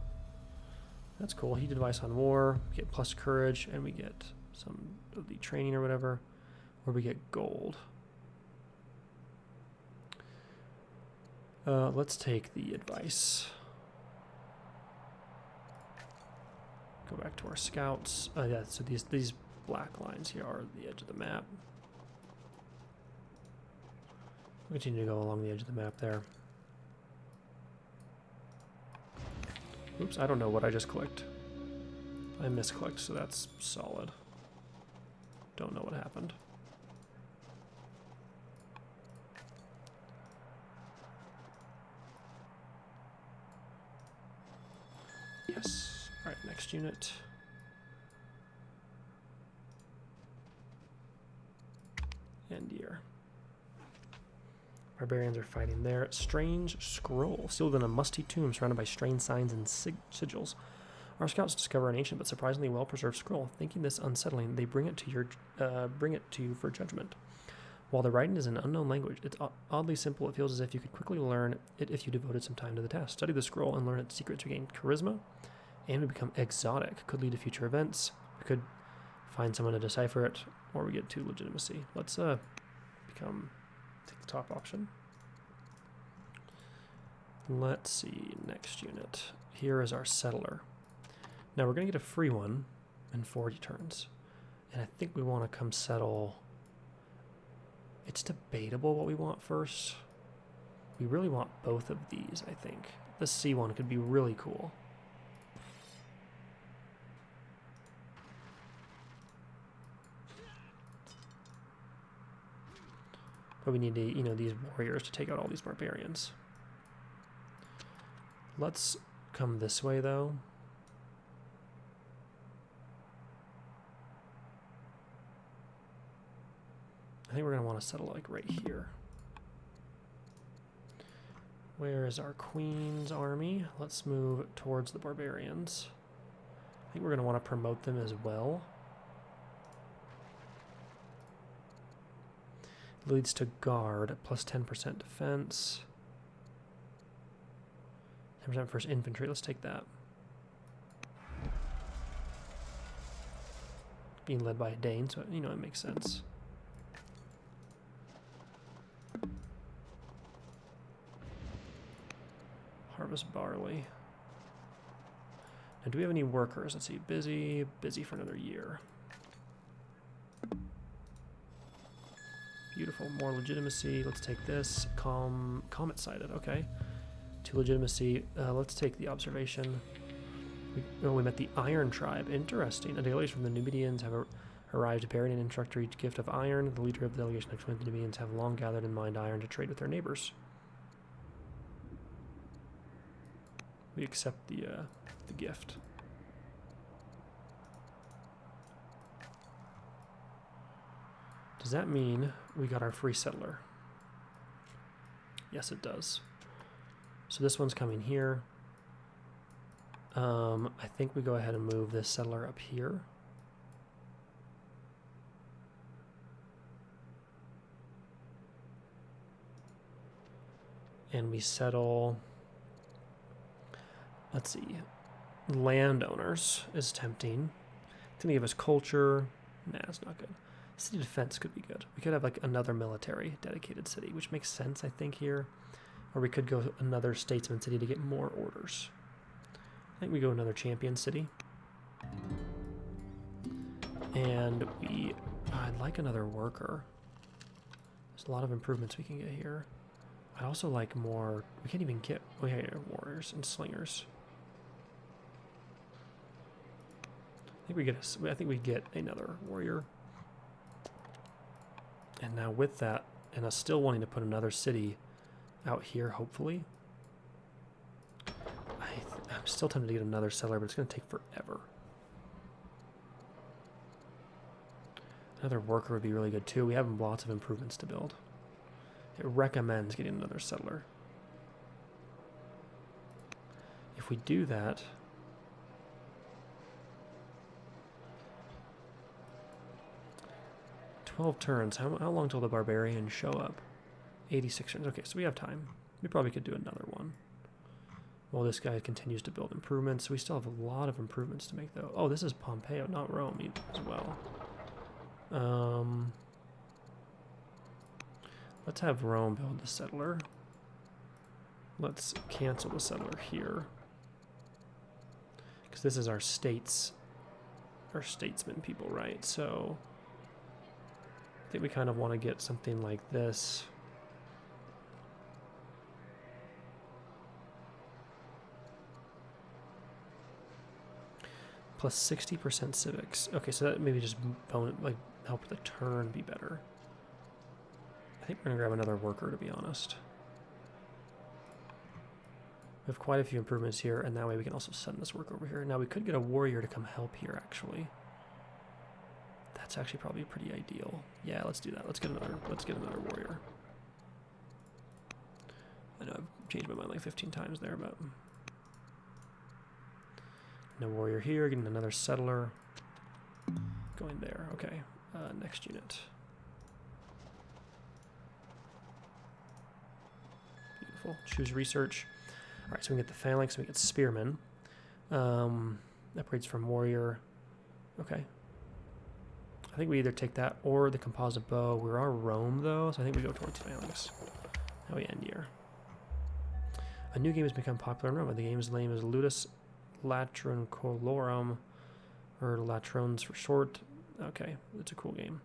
That's cool. Heated advice on war. We get plus courage, and we get some of the training or whatever. Or we get gold. Let's take the advice. Go back to our scouts. Yeah, so these black lines here are the edge of the map. We'll continue to go along the edge of the map there. Oops, I don't know what I just clicked. I misclicked, so that's solid. Don't know what happened. Yes. Alright, next unit. And year. Barbarians are fighting there. Strange scroll. Sealed in a musty tomb surrounded by strange signs and sigils. Our scouts discover an ancient but surprisingly well-preserved scroll. Thinking this unsettling, they bring it to you for judgment. While the writing is in an unknown language, it's oddly simple. It feels as if you could quickly learn it if you devoted some time to the task. Study the scroll and learn its secret to gain charisma, and we become exotic. Could lead to future events. We could find someone to decipher it, or we get to legitimacy. Let's take the top option. Let's see, next unit. Here is our settler. Now we're going to get a free one in 40 turns. And I think we want to come settle. It's debatable what we want first. We really want both of these, I think. The C one could be really cool. But we need to, these warriors to take out all these barbarians. Let's come this way, though. I think we're going to want to settle, like, right here. Where is our queen's army? Let's move towards the barbarians. I think we're going to want to promote them as well. Leads to guard, plus 10% defense. 10% first infantry, let's take that. Being led by a Dane, so, it makes sense. Harvest barley. Now, do we have any workers? Let's see, busy for another year. Beautiful, more legitimacy. Let's take this. Comet sighted, okay. To legitimacy, let's take the observation. We met the Iron Tribe. Interesting. A delegation from the Numidians have arrived bearing an introductory gift of iron. The leader of the delegation explained the Numidians have long gathered and mined iron to trade with their neighbors. We accept the gift. Does that mean we got our free settler? Yes, it does. So this one's coming here. I think we go ahead and move this settler up here. And we settle, let's see, landowners is tempting. It's gonna give us culture. Nah, it's not good. City defense could be good. We could have like another military dedicated city, which makes sense, I think, here. Or we could go another statesman city to get more orders. I think we go another champion city. And I'd like another worker. There's a lot of improvements we can get here. I'd also like more, we can't even get warriors and slingers. I think we get another warrior. And now with that, and us still wanting to put another city out here, hopefully. I'm still tempted to get another settler, but it's going to take forever. Another worker would be really good too. We have lots of improvements to build. It recommends getting another settler. If we do that, "12 turns. How long till the barbarians show up?" 86 turns. Okay, so we have time. We probably could do another one. While this guy continues to build improvements. We still have a lot of improvements to make, though. Oh, this is Pompeo, not Rome as well. Let's have Rome build the settler. Let's cancel the settler here. Because this is our statesman people, right? So I think we kind of want to get something like this. Plus 60% civics. Okay, so that maybe just like help the turn be better. I think we're gonna grab another worker, to be honest. We have quite a few improvements here, and that way we can also send this work over here. Now we could get a warrior to come help here, actually. That's actually probably pretty ideal. Yeah, let's do that. Let's get another warrior. I know I've changed my mind like 15 times there, but no warrior here, getting another settler. Going there, okay. Next unit. Beautiful. Choose research. All right, so we can get the phalanx, we get spearmen. Upgrades from warrior. Okay. I think we either take that or the composite bow. We're on Rome though, so I think we go towards phalanx. Now we end here. A new game has become popular in Rome. The game's name is Ludus Latroncolorum, or Latrons for short. Okay, it's a cool game.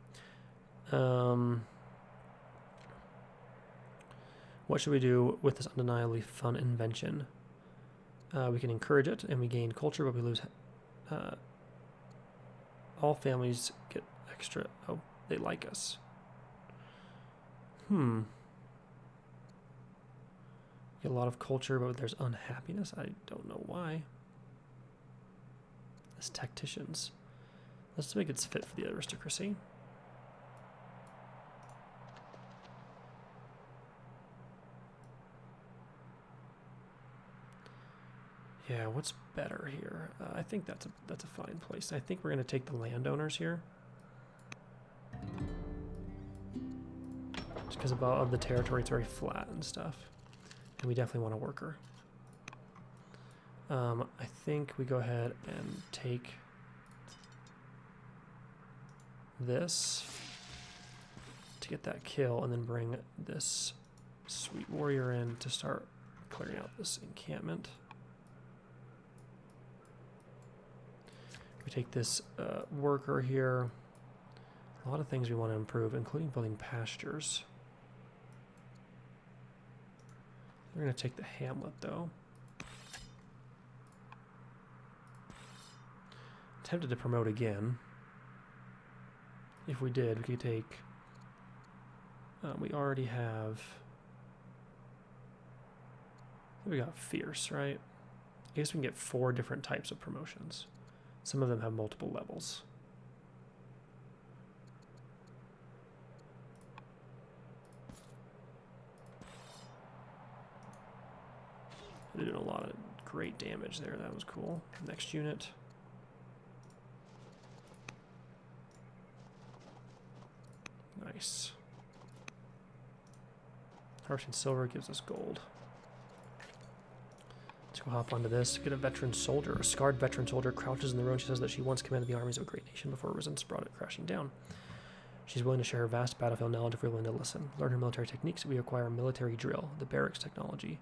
What should we do with this undeniably fun invention? We can encourage it, and we gain culture, but we lose. All families get extra. Oh, they like us. Get a lot of culture, but there's unhappiness. I don't know why. As tacticians. Let's make it fit for the aristocracy. Yeah, what's better here? I think that's a fine place. I think we're going to take the landowners here. Just because of the territory, it's very flat and stuff. And we definitely want a worker. I think we go ahead and take this to get that kill, and then bring this sweet warrior in to start clearing out this encampment. We take this worker here. A lot of things we want to improve, including building pastures. We're going to take the hamlet, though. Tempted to promote again. If we did, we could take... we already have... we got fierce, right? I guess we can get 4 different types of promotions. Some of them have multiple levels. They're doing a lot of great damage there. That was cool. Next unit. Nice. Harvesting silver gives us gold. Let's go hop onto this. Get a veteran soldier. A scarred veteran soldier crouches in the ruin. She says that she once commanded the armies of a great nation before resistance brought it crashing down. She's willing to share her vast battlefield knowledge if we're willing to listen. Learn her military techniques. We acquire military drill, the barracks technology.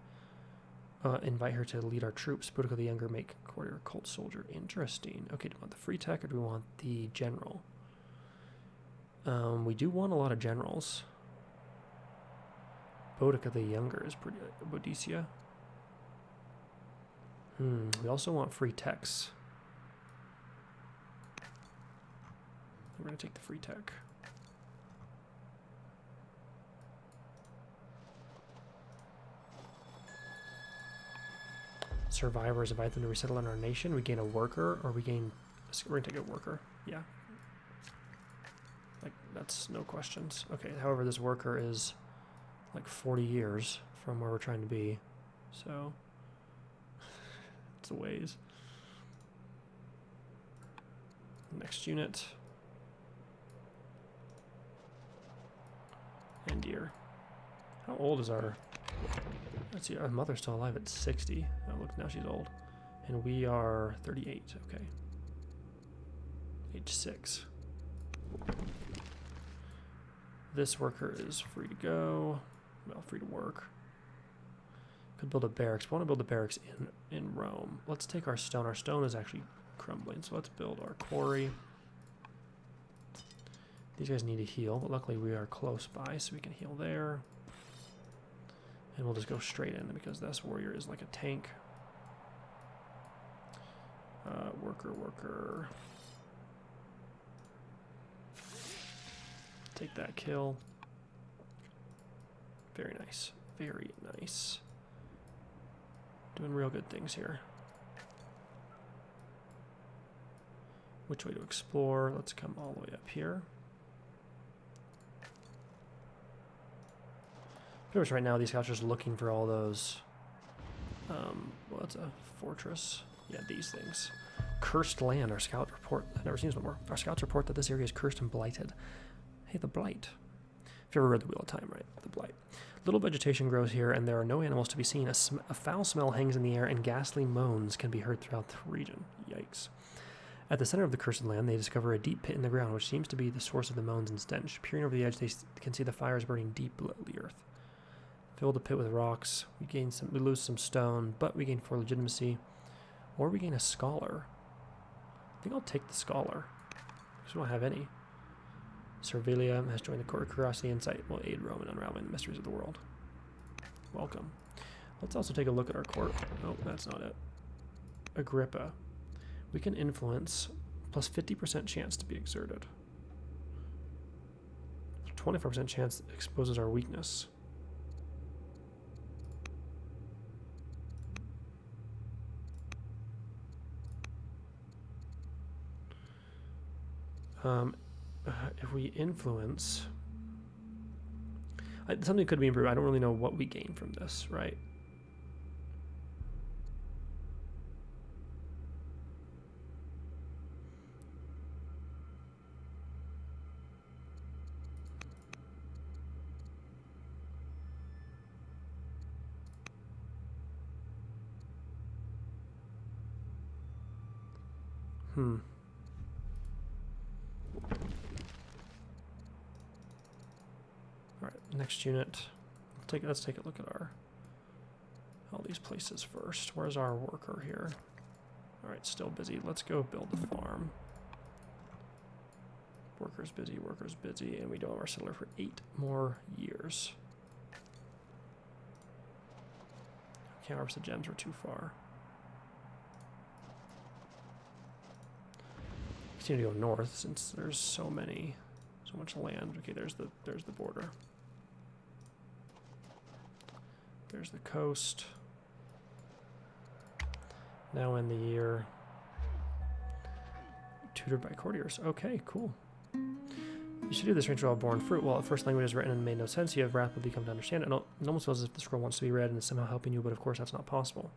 Invite her to lead our troops. Boudica the Younger make courtier cult soldier. Interesting. Okay, do we want the free tech or do we want the general? We do want a lot of generals. Boudica the Younger is pretty... Boudicca. We also want free techs. We're going to take the free tech. Survivors, invite them to resettle in our nation. We gain a worker, or we gain... We're going to take a worker. Yeah. Like, that's no questions. Okay, however, this worker is like 40 years from where we're trying to be. So... it's a ways. Next unit. And deer. How old is our... Let's see, our mother's still alive at 60. Oh, look, now she's old. And we are 38, okay. Age 6. This worker is free to go. Well, free to work. Could build a barracks. But I want to build the barracks in Rome. Let's take our stone. Our stone is actually crumbling, so let's build our quarry. These guys need to heal, but luckily we are close by, so we can heal there. And we'll just go straight in because this warrior is like a tank. Worker. Take that kill. Very nice. Very nice. Doing real good things here. Which way to explore? Let's come all the way up here. Pretty much right now, these scouts are just looking for all those. Well, that's a fortress. Yeah, these things. Cursed land. Our scout report. I've never seen this before. Our scouts report that this area is cursed and blighted. Hey, the blight. If you ever read The Wheel of Time, right? The blight. Little vegetation grows here, and there are no animals to be seen. A foul smell hangs in the air, and ghastly moans can be heard throughout the region. Yikes. At the center of the cursed land, they discover a deep pit in the ground, which seems to be the source of the moans and stench. Peering over the edge, they can see the fires burning deep below the earth. Fill the pit with rocks. We lose some stone, but we gain 4 legitimacy. Or we gain a scholar. I think I'll take the scholar, because we don't have any. Servilia has joined the court. Curiosity Insight will aid Rome in unraveling the mysteries of the world. Welcome. Let's also take a look at our court. Oh, that's not it. Agrippa. We can influence plus 50% chance to be exerted. 24% chance exposes our weakness. If we influence, something could be improved. I don't really know what we gain from this, right? Next unit. Let's take a look at all these places first. Where's our worker here? All right, still busy. Let's go build the farm. Worker's busy, and we don't have our settler for 8 more years. Can't harvest the gems, we're too far. Continue to go north since there's so much land. Okay, there's the border. There's the coast. Now in the year. Tutored by courtiers. Okay, cool. You should do this ritual of born fruit. While at first language is written and made no sense, you have rapidly come to understand it. It almost feels as if the scroll wants to be read and is somehow helping you, but of course that's not possible.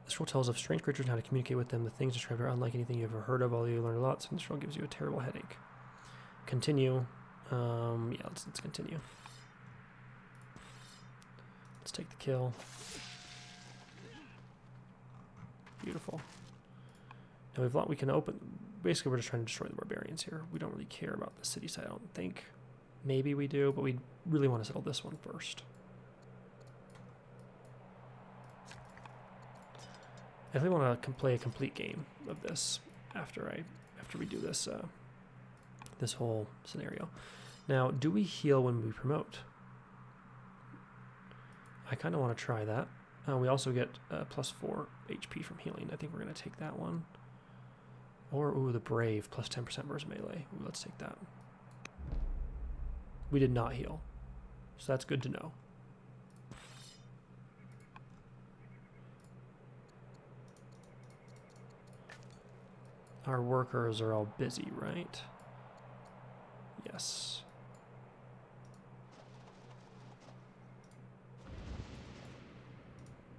The scroll tells of strange creatures and how to communicate with them. The things described are unlike anything you've ever heard of, although you learned a lot. So the scroll gives you a terrible headache. Continue. Yeah, let's continue. Let's take the kill. Beautiful. Now we can open. Basically, we're just trying to destroy the barbarians here. We don't really care about the city side, I don't think. Maybe we do, but we really want to settle this one first. I definitely want to play a complete game of this after we do this this whole scenario. Now, do we heal when we promote? I kind of want to try that. We also get plus 4 HP from healing. I think we're going to take that one. Or, ooh, the Brave, plus 10% versus melee. Ooh, let's take that. We did not heal, so that's good to know. Our workers are all busy, right? Yes.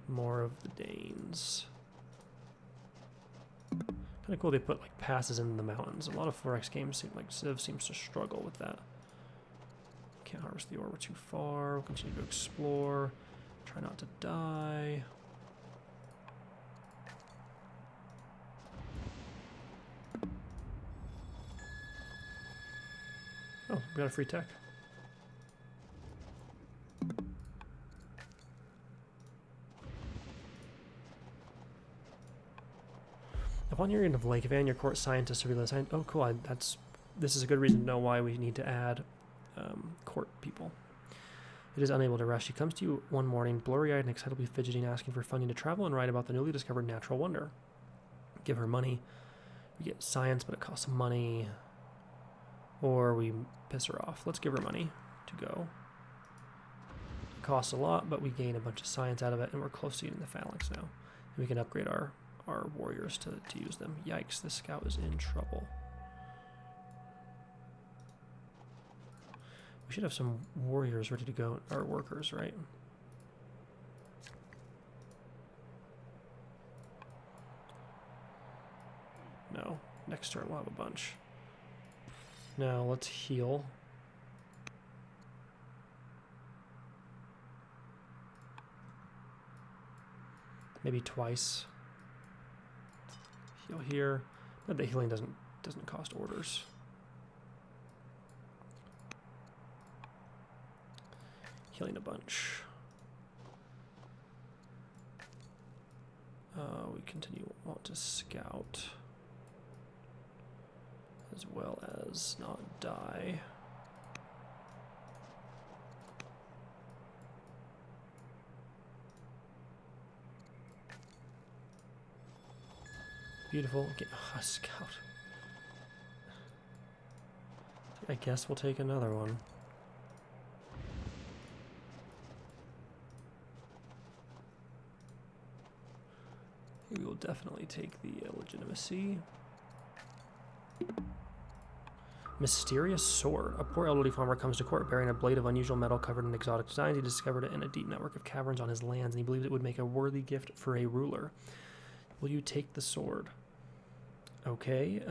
More of the Danes. Kind of cool they put like passes in the mountains. A lot of 4X games seem like Civ seems to struggle with that. Can't harvest the ore, we're too far. We'll continue to explore. Try not to die. Oh, we got a free tech. Upon hearing of Lake Van, your court scientists realize. Oh, cool. This is a good reason to know why we need to add court people. It is unable to rest. She comes to you one morning, blurry-eyed and excitably fidgeting, asking for funding to travel and write about the newly discovered natural wonder. Give her money. We get science, but it costs money. Or we piss her off. Let's give her money to go. It costs a lot, but we gain a bunch of science out of it, and we're close to getting the phalanx now. And we can upgrade our warriors to use them. Yikes, this scout is in trouble. We should have some warriors ready to go, our workers, right? No, next turn we'll have a bunch. Now let's heal. Maybe twice. Heal here. But the healing doesn't cost orders. Healing a bunch. We want to scout as well as not die. Beautiful. Okay. Oh, scout. I guess we'll take another one. We will definitely take the legitimacy. Mysterious sword. A poor elderly farmer comes to court bearing a blade of unusual metal covered in exotic designs. He discovered it in a deep network of caverns on his lands, and he believed it would make a worthy gift for a ruler. Will you take the sword? Okay.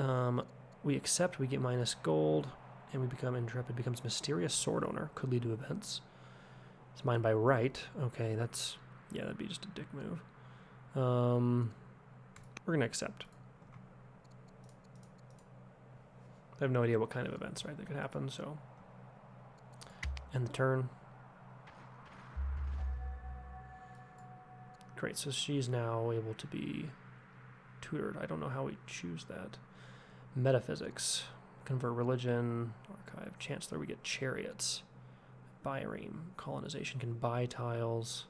We accept. We get minus gold, and we become intrepid. Becomes mysterious sword owner. Could lead to events. It's mine by right. Okay, that's... yeah, that'd be just a dick move. We're gonna accept. I have no idea what kind of events, right, that could happen, so end the turn. Great, so she's now able to be tutored. I don't know how we choose that. Metaphysics, convert religion, archive, chancellor, we get chariots. Byreme, colonization, can buy tiles,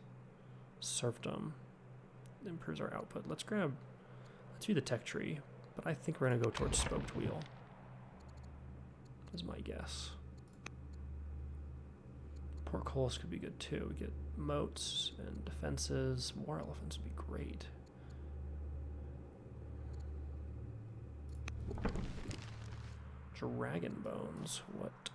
serfdom. Improves our output. Let's view the tech tree, but I think we're going to go towards spoked wheel, is my guess. Portcullis could be good too. We get moats and defenses. War elephants would be great. Dragon bones. What?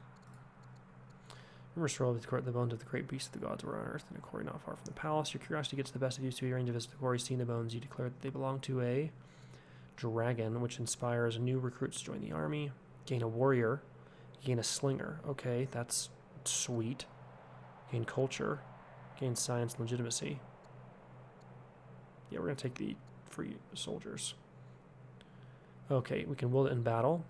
Rumors roll with the court, the bones of the great beasts of the gods were unearthed in a quarry not far from the palace. Your curiosity gets the best of you, so you arrange to visit the quarry. Seeing the bones, you declare that they belong to a dragon, which inspires new recruits to join the army. Gain a warrior. Gain a slinger. Okay, that's sweet. Gain culture. Gain science and legitimacy. Yeah, we're going to take the free soldiers. Okay, we can wield it in battle.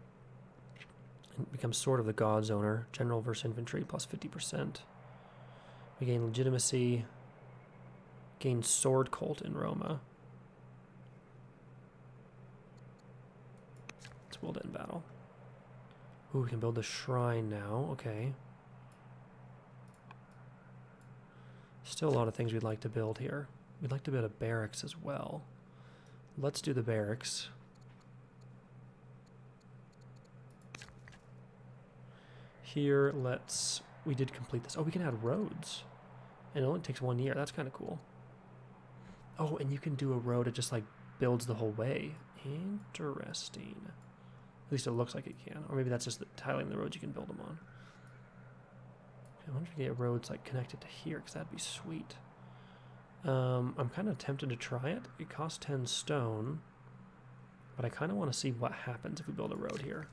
It becomes Sword of the Gods owner. General versus infantry, plus 50%. We gain legitimacy. Gain sword cult in Roma. Let's wield it in battle. Ooh, we can build the shrine now. Okay. Still a lot of things we'd like to build here. We'd like to build a barracks as well. Let's do the barracks. Here, we did complete this. Oh, we can add roads. And it only takes 1 year. That's kind of cool. Oh, and you can do a road that just like builds the whole way. Interesting. At least it looks like it can. Or maybe that's just tiling the roads you can build them on. I wonder if you get roads like connected to here, because that'd be sweet. I'm kind of tempted to try it. It costs 10 stone. But I kind of want to see what happens if we build a road here.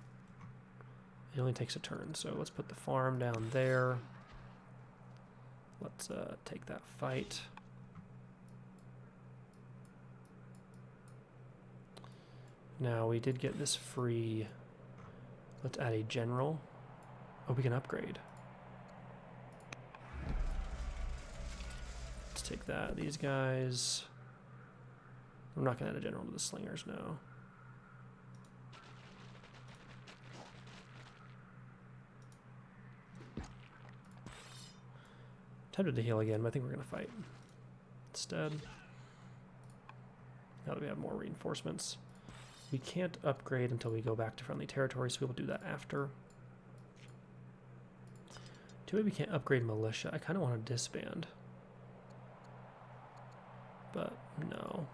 It only takes a turn, so let's put the farm down there. Let's take that fight. Now, we did get this free. Let's add a general. Oh, we can upgrade. Let's take that. These guys. I'm not going to add a general to the slingers, no. Tempted to heal again, but I think we're going to fight instead. Now that we have more reinforcements. We can't upgrade until we go back to friendly territory, so we'll do that after. Too bad we can't upgrade militia. I kind of want to disband. But no.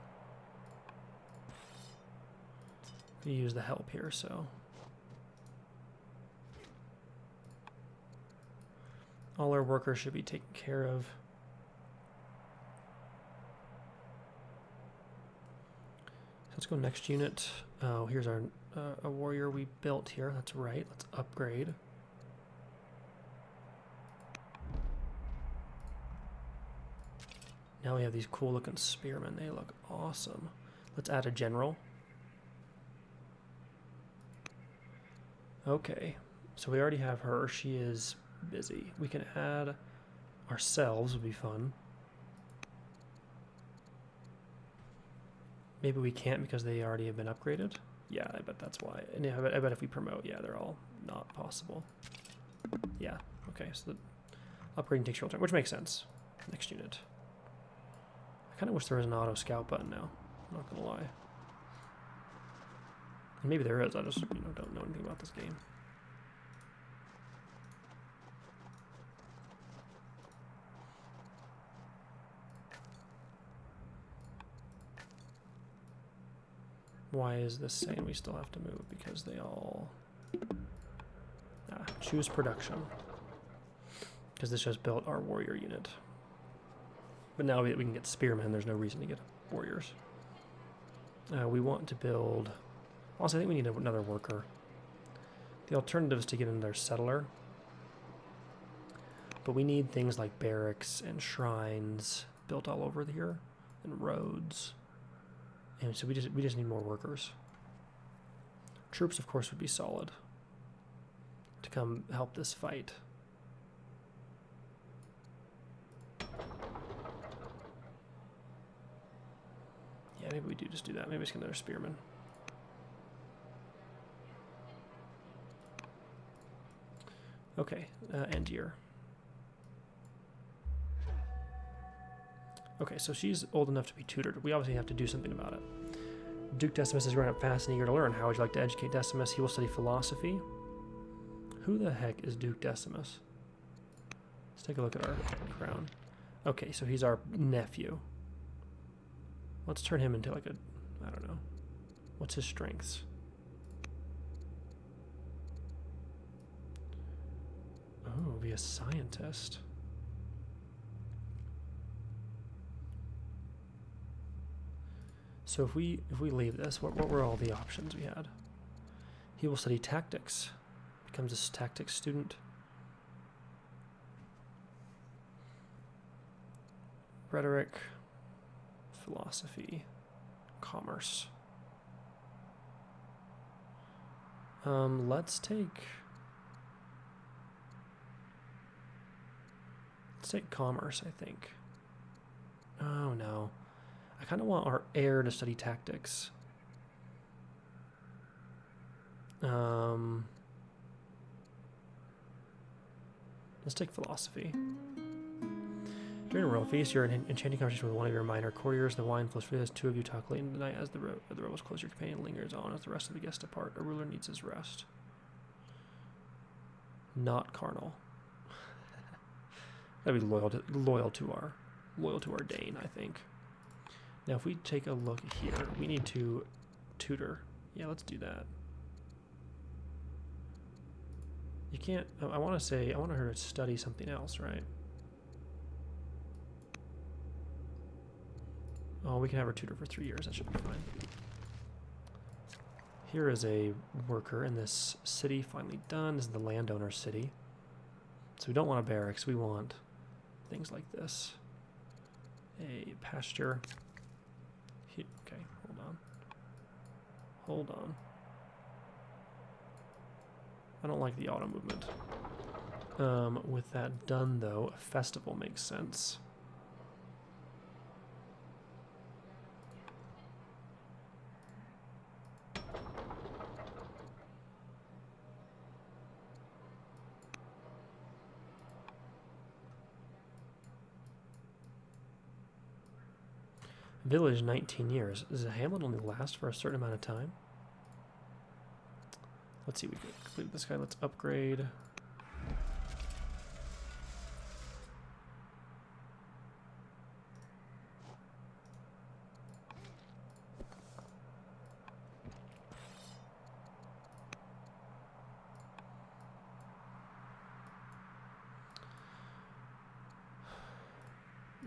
We use the help here, so. All our workers should be taken care of. So let's go next unit. Oh, here's our a warrior we built here. That's right. Let's upgrade. Now we have these cool looking spearmen. They look awesome. Let's add a general. Okay, so we already have her. She is busy. We can add ourselves, would be fun. Maybe we can't because they already have been upgraded. Yeah, I bet that's why. And yeah, I bet if we promote, yeah, they're all not possible. Yeah, okay, so the upgrading takes real time, which makes sense. Next unit. I kind of wish there was an auto scout button now. I'm not gonna lie. And maybe there is. I just don't know anything about this game. Why is this saying we still have to move? Because they all choose production. Because this just built our warrior unit. But now we can get spearmen. There's no reason to get warriors. We want to build. Also, I think we need another worker. The alternative is to get another settler. But we need things like barracks and shrines built all over here, and roads. And so we just need more workers. Troops, of course, would be solid to come help this fight. Yeah, maybe we do just do that. Maybe it's another spearman. Okay, end year. Okay, so she's old enough to be tutored. We obviously have to do something about it. Duke Decimus is growing up fast and eager to learn. How would you like to educate Decimus? He will study philosophy. Who the heck is Duke Decimus? Let's take a look at our crown. Okay, so he's our nephew. Let's turn him into like a, I don't know. What's his strengths? Oh, be a scientist. So if we leave this, what were all the options we had? He will study tactics. Becomes a tactics student. Rhetoric, philosophy, commerce. Let's take commerce, I think. Oh no. I kind of want our heir to study tactics. Let's take philosophy. During a royal feast, you're in enchanting conversation with one of your minor courtiers. The wine flows freely as two of you talk late in the night. As the rose closes, your companion lingers on as the rest of the guests depart. A ruler needs his rest. Not carnal. Gotta be loyal to our Dane, I think. Now, if we take a look here, we need to tutor. Yeah, let's do that. You can't. I want her to study something else, right? Oh, we can have her tutor for 3 years. That should be fine. Here is a worker in this city, finally done. This is the landowner city. So we don't want a barracks. We want things like this. A pasture. Okay, hold on. I don't like the auto movement. With that done, though, a festival makes sense. Village 19 years. Does a hamlet only last for a certain amount of time? Let's see, we can complete this guy. Let's upgrade.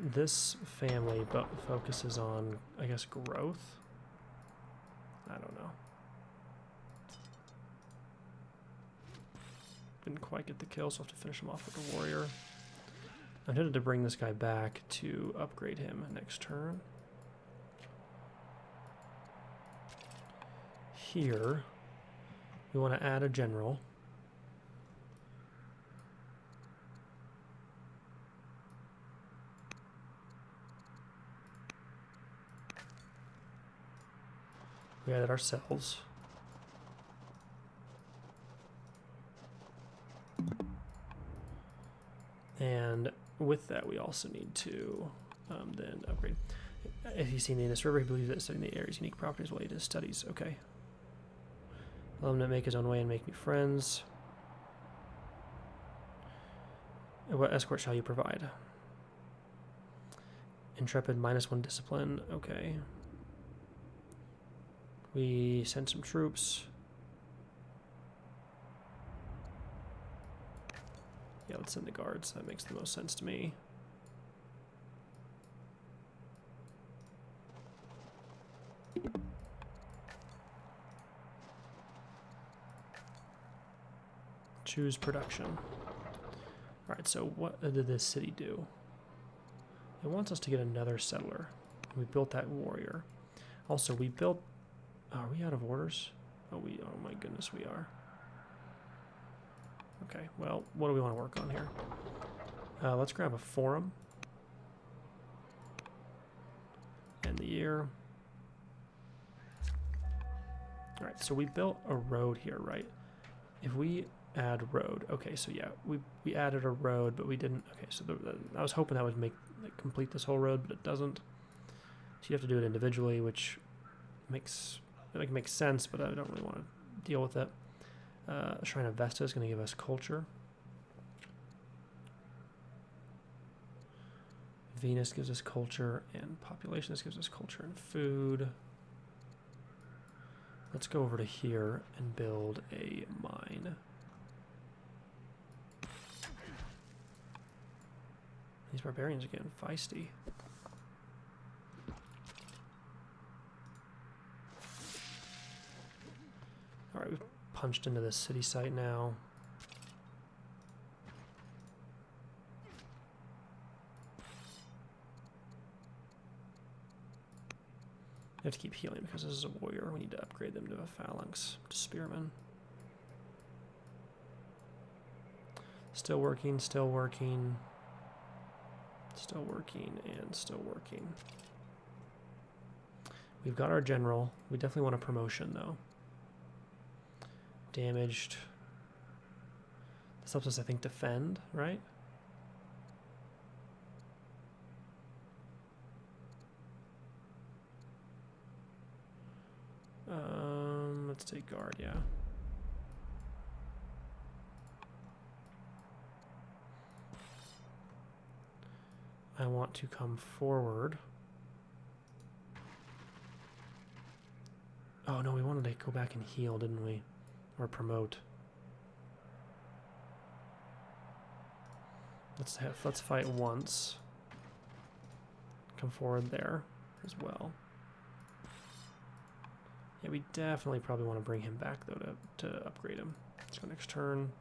This family but focuses on, I guess, growth. I don't know. Didn't quite get the kill, so I'll have to finish him off with a warrior. I'm tempted to bring this guy back to upgrade him next turn. Here, we want to add a general. We added ourselves. And with that, we also need to then upgrade. If he's seen the Indus River, he believes that studying the area's unique properties will aid his studies. Okay. Allow him to make his own way and make new friends. What escort shall you provide? Intrepid -1 discipline. Okay. We send some troops. Yeah, let's send the guards. That makes the most sense to me. Choose production. Alright, so what did this city do? It wants us to get another settler. We built that warrior. Also, we built... Are we out of orders? Oh my goodness, we are. Okay, well, what do we want to work on here? Let's grab a forum. End the year. Alright, so we built a road here, right? If we add road, okay, so yeah, we added a road, but we didn't. Okay, so I was hoping that would complete this whole road, but it doesn't. So you have to do it individually, which makes sense, but I don't really want to deal with it. Shrine of Vesta is going to give us culture. Venus gives us culture and population. This gives us culture and food. Let's go over to here and build a mine. These barbarians are getting feisty. Alright, we've punched into this city site now. We have to keep healing because this is a warrior. We need to upgrade them to a phalanx, to spearmen. Still working, still working. Still working, and still working. We've got our general. We definitely want a promotion, though. Damaged. This helps us, I think, defend, right? Let's take guard, yeah. I want to come forward. Oh no, we wanted to go back and heal, didn't we? Or promote. Let's fight once. Come forward there as well. Yeah, we definitely probably want to bring him back though to upgrade him. Let's go next turn.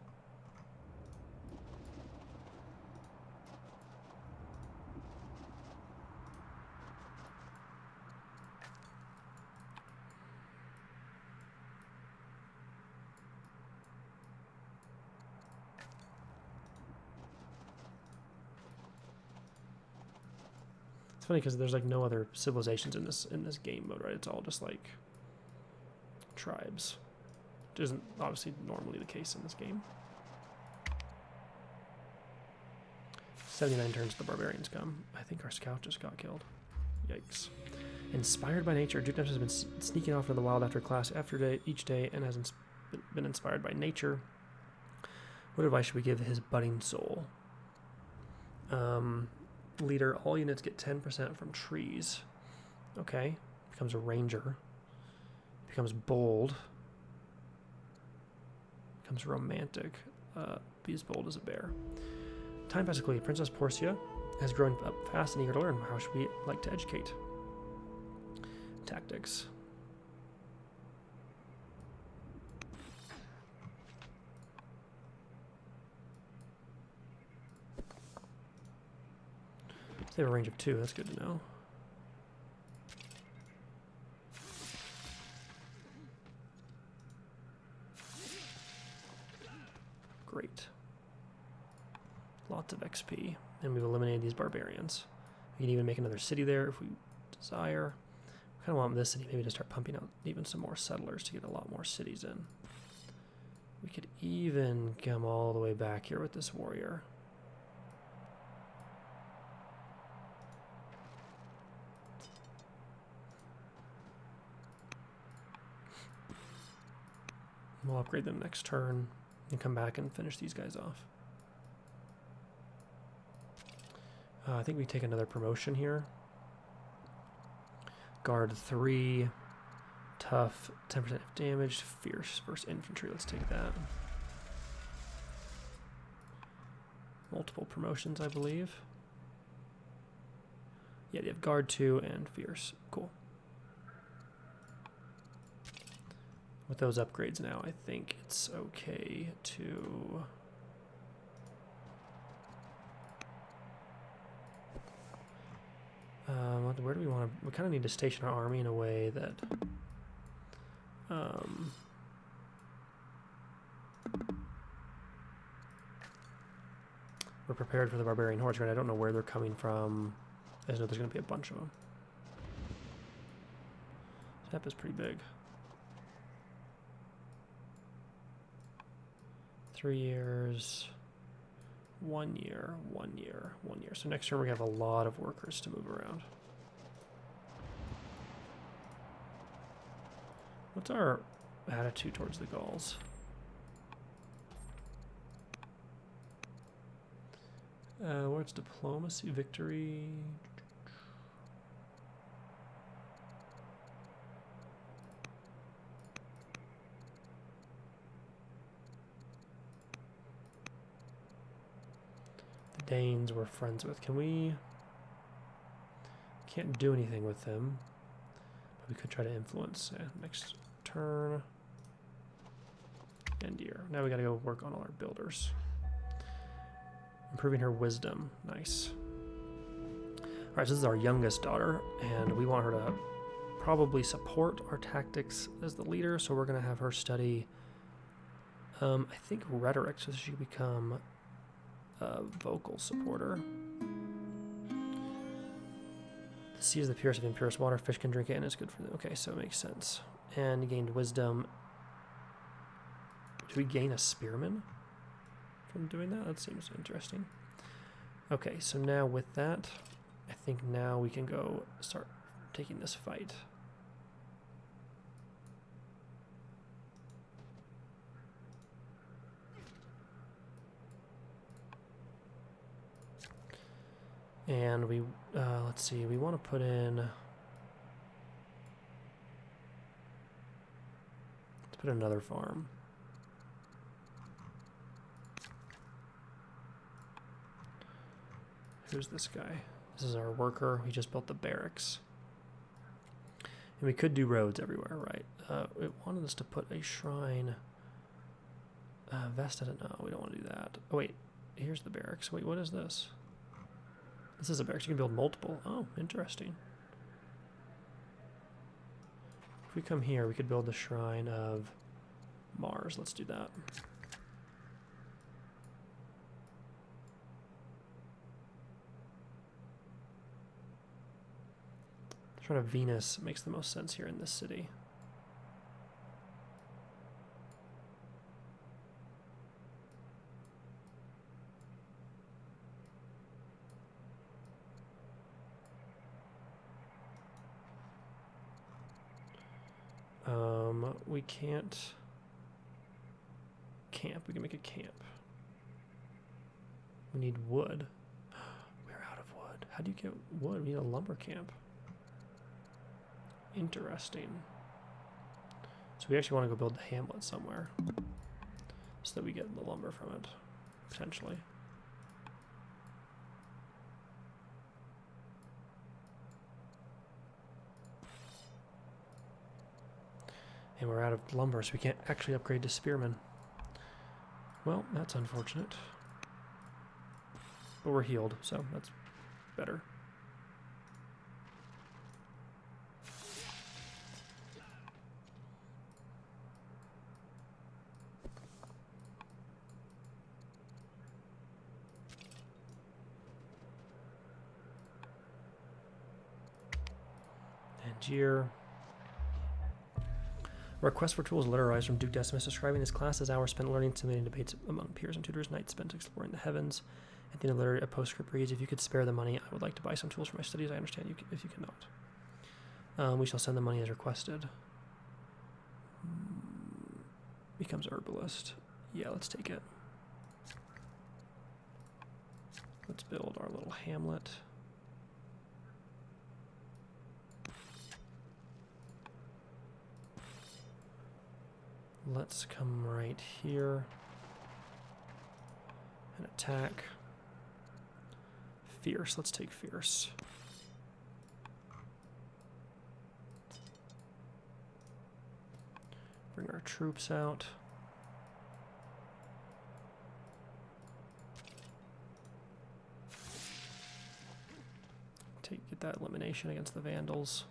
It's funny because there's like no other civilizations in this game mode, right? It's all just like tribes, which isn't obviously normally the case in this game. 79 turns the barbarians come. I think our scout just got killed. Yikes. Inspired by nature. Duke has been sneaking off into the wild after class each day and has been inspired by nature. What advice should we give his budding soul? Leader, all units get 10% from trees. Okay. Becomes a ranger. Becomes bold. Becomes romantic. Be as bold as a bear. Time passes quickly. Princess Portia has grown up fast and eager to learn. How should we like to educate? Tactics. They have a range of 2. That's good to know. Great. Lots of XP. And we've eliminated these barbarians. We can even make another city there if we desire. I kind of want this city maybe to start pumping out even some more settlers to get a lot more cities in. We could even come all the way back here with this warrior. We'll upgrade them next turn and come back and finish these guys off. I think we take another promotion here. Guard 3, tough, 10% damage, fierce versus infantry. Let's take that. Multiple promotions, I believe. Yeah, they have guard 2 and fierce. Cool. With those upgrades now, I think it's okay to... where do we want to... We kind of need to station our army in a way that... we're prepared for the Barbarian Horde. Right? I don't know where they're coming from. I just know there's going to be a bunch of them. This map is pretty big. 3 years, 1 year, 1 year, 1 year. So next turn we have a lot of workers to move around. What's our attitude towards the Gauls? Where's diplomacy, victory? Danes we're friends with. Can we... Can't do anything with them. But we could try to influence. Next turn. End year. Now we gotta go work on all our builders. Improving her wisdom. Nice. Alright, so this is our youngest daughter, and we want her to probably support our tactics as the leader, so we're gonna have her study I think rhetoric, so she can become vocal supporter. The sea is the purest of impurest water. Fish can drink it and it's good for them. Okay, so it makes sense. And gained wisdom. Do we gain a spearman from doing that? That seems interesting. Okay, so now with that, I think now we can go start taking this fight. And we, let's see, we want to put in, let's put another farm. Who's this guy? This is our worker. He just built the barracks. And we could do roads everywhere, right? It wanted us to put a shrine. Vesta, no, we don't want to do that. Oh, wait, here's the barracks. Wait, what is this? This is a barracks. You can build multiple. Oh, interesting. If we come here, we could build the shrine of Mars. Let's do that. The shrine of Venus makes the most sense here in this city. We can't camp. We can make a camp. We need wood. We're out of wood. How do you get wood? We need a lumber camp. Interesting. So we actually want to go build the hamlet somewhere so that we get the lumber from it, potentially. And we're out of lumber, so we can't actually upgrade to spearmen. Well, that's unfortunate. But we're healed, so that's better. Angier. Request for tools literalized from Duke Decimus describing his class as hours spent learning, simulating debates among peers and tutors, nights spent exploring the heavens. At the end of the letter, a postscript reads, if you could spare the money, I would like to buy some tools for my studies. I understand you if you cannot. We shall send the money as requested. Becomes herbalist. Yeah, let's take it. Let's build our little hamlet. Let's come right here and attack. Fierce, let's take fierce. Bring our troops out. Get that elimination against the Vandals.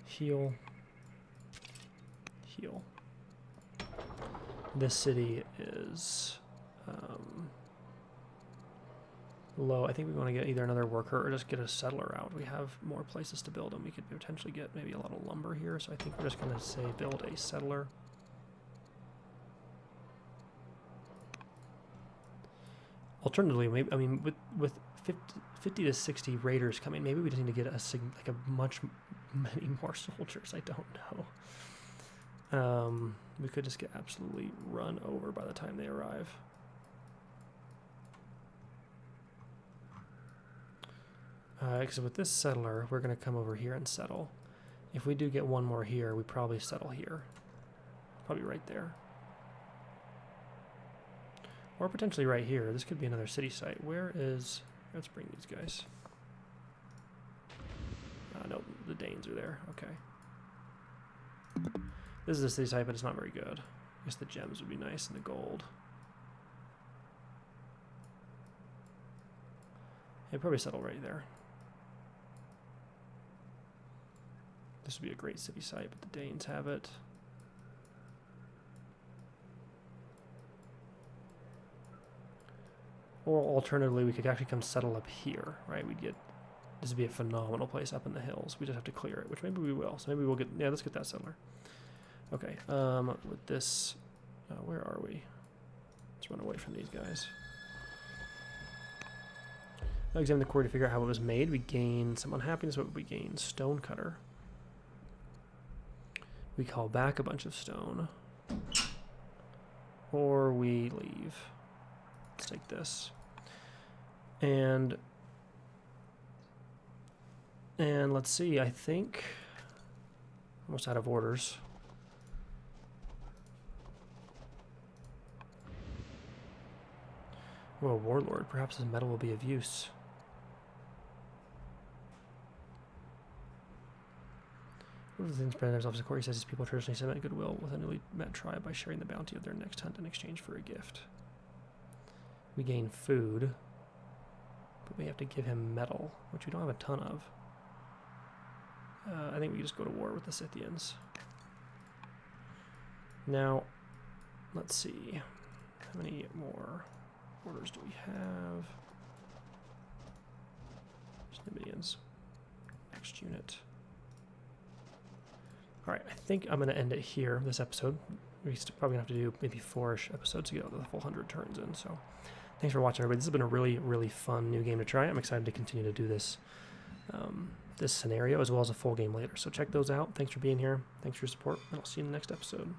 Heal. Heal. This city is low. I think we want to get either another worker or just get a settler out. We have more places to build, and we could potentially get maybe a lot of lumber here. So I think we're just going to say build a settler. Alternatively, maybe, I mean, with 50 to 60 raiders coming, maybe we just need to get many more soldiers. I don't know. We could just get absolutely run over by the time they arrive. Because with this settler, we're going to come over here and settle. If we do get one more here, we probably settle here. Probably right there. Or potentially right here. This could be another city site. Where is... Let's bring these guys. No, the Danes are there. Okay. This is a city site, but it's not very good. I guess the gems would be nice and the gold. They'd probably settle right there. This would be a great city site, but the Danes have it. Or alternatively, we could actually come settle up here, right? This would be a phenomenal place up in the hills. We just have to clear it, which maybe we will. So maybe we'll get, yeah, let's get that settler. Okay, with this, where are we? Let's run away from these guys. Now examine the quarry to figure out how it was made. We gain some unhappiness. What would we gain? Stonecutter. We call back a bunch of stone. Or we leave. Let's take this. And let's see, I think almost out of orders. Well, warlord, perhaps his metal will be of use. One of the things Brandon's office of court, he says his people traditionally cement goodwill with a newly met tribe by sharing the bounty of their next hunt in exchange for a gift. We gain food, but we have to give him metal, which we don't have a ton of. I think we just go to war with the Scythians. Now, let's see. How many more orders do we have? Numidians. Next unit. Alright, I think I'm going to end it here, this episode. we're probably going to have to do maybe 4-ish episodes to get the full 100 turns in. So thanks for watching, everybody. This has been a really, really fun new game to try. I'm excited to continue to do this this scenario as well as a full game later. So check those out. Thanks for being here. Thanks for your support, and I'll see you in the next episode.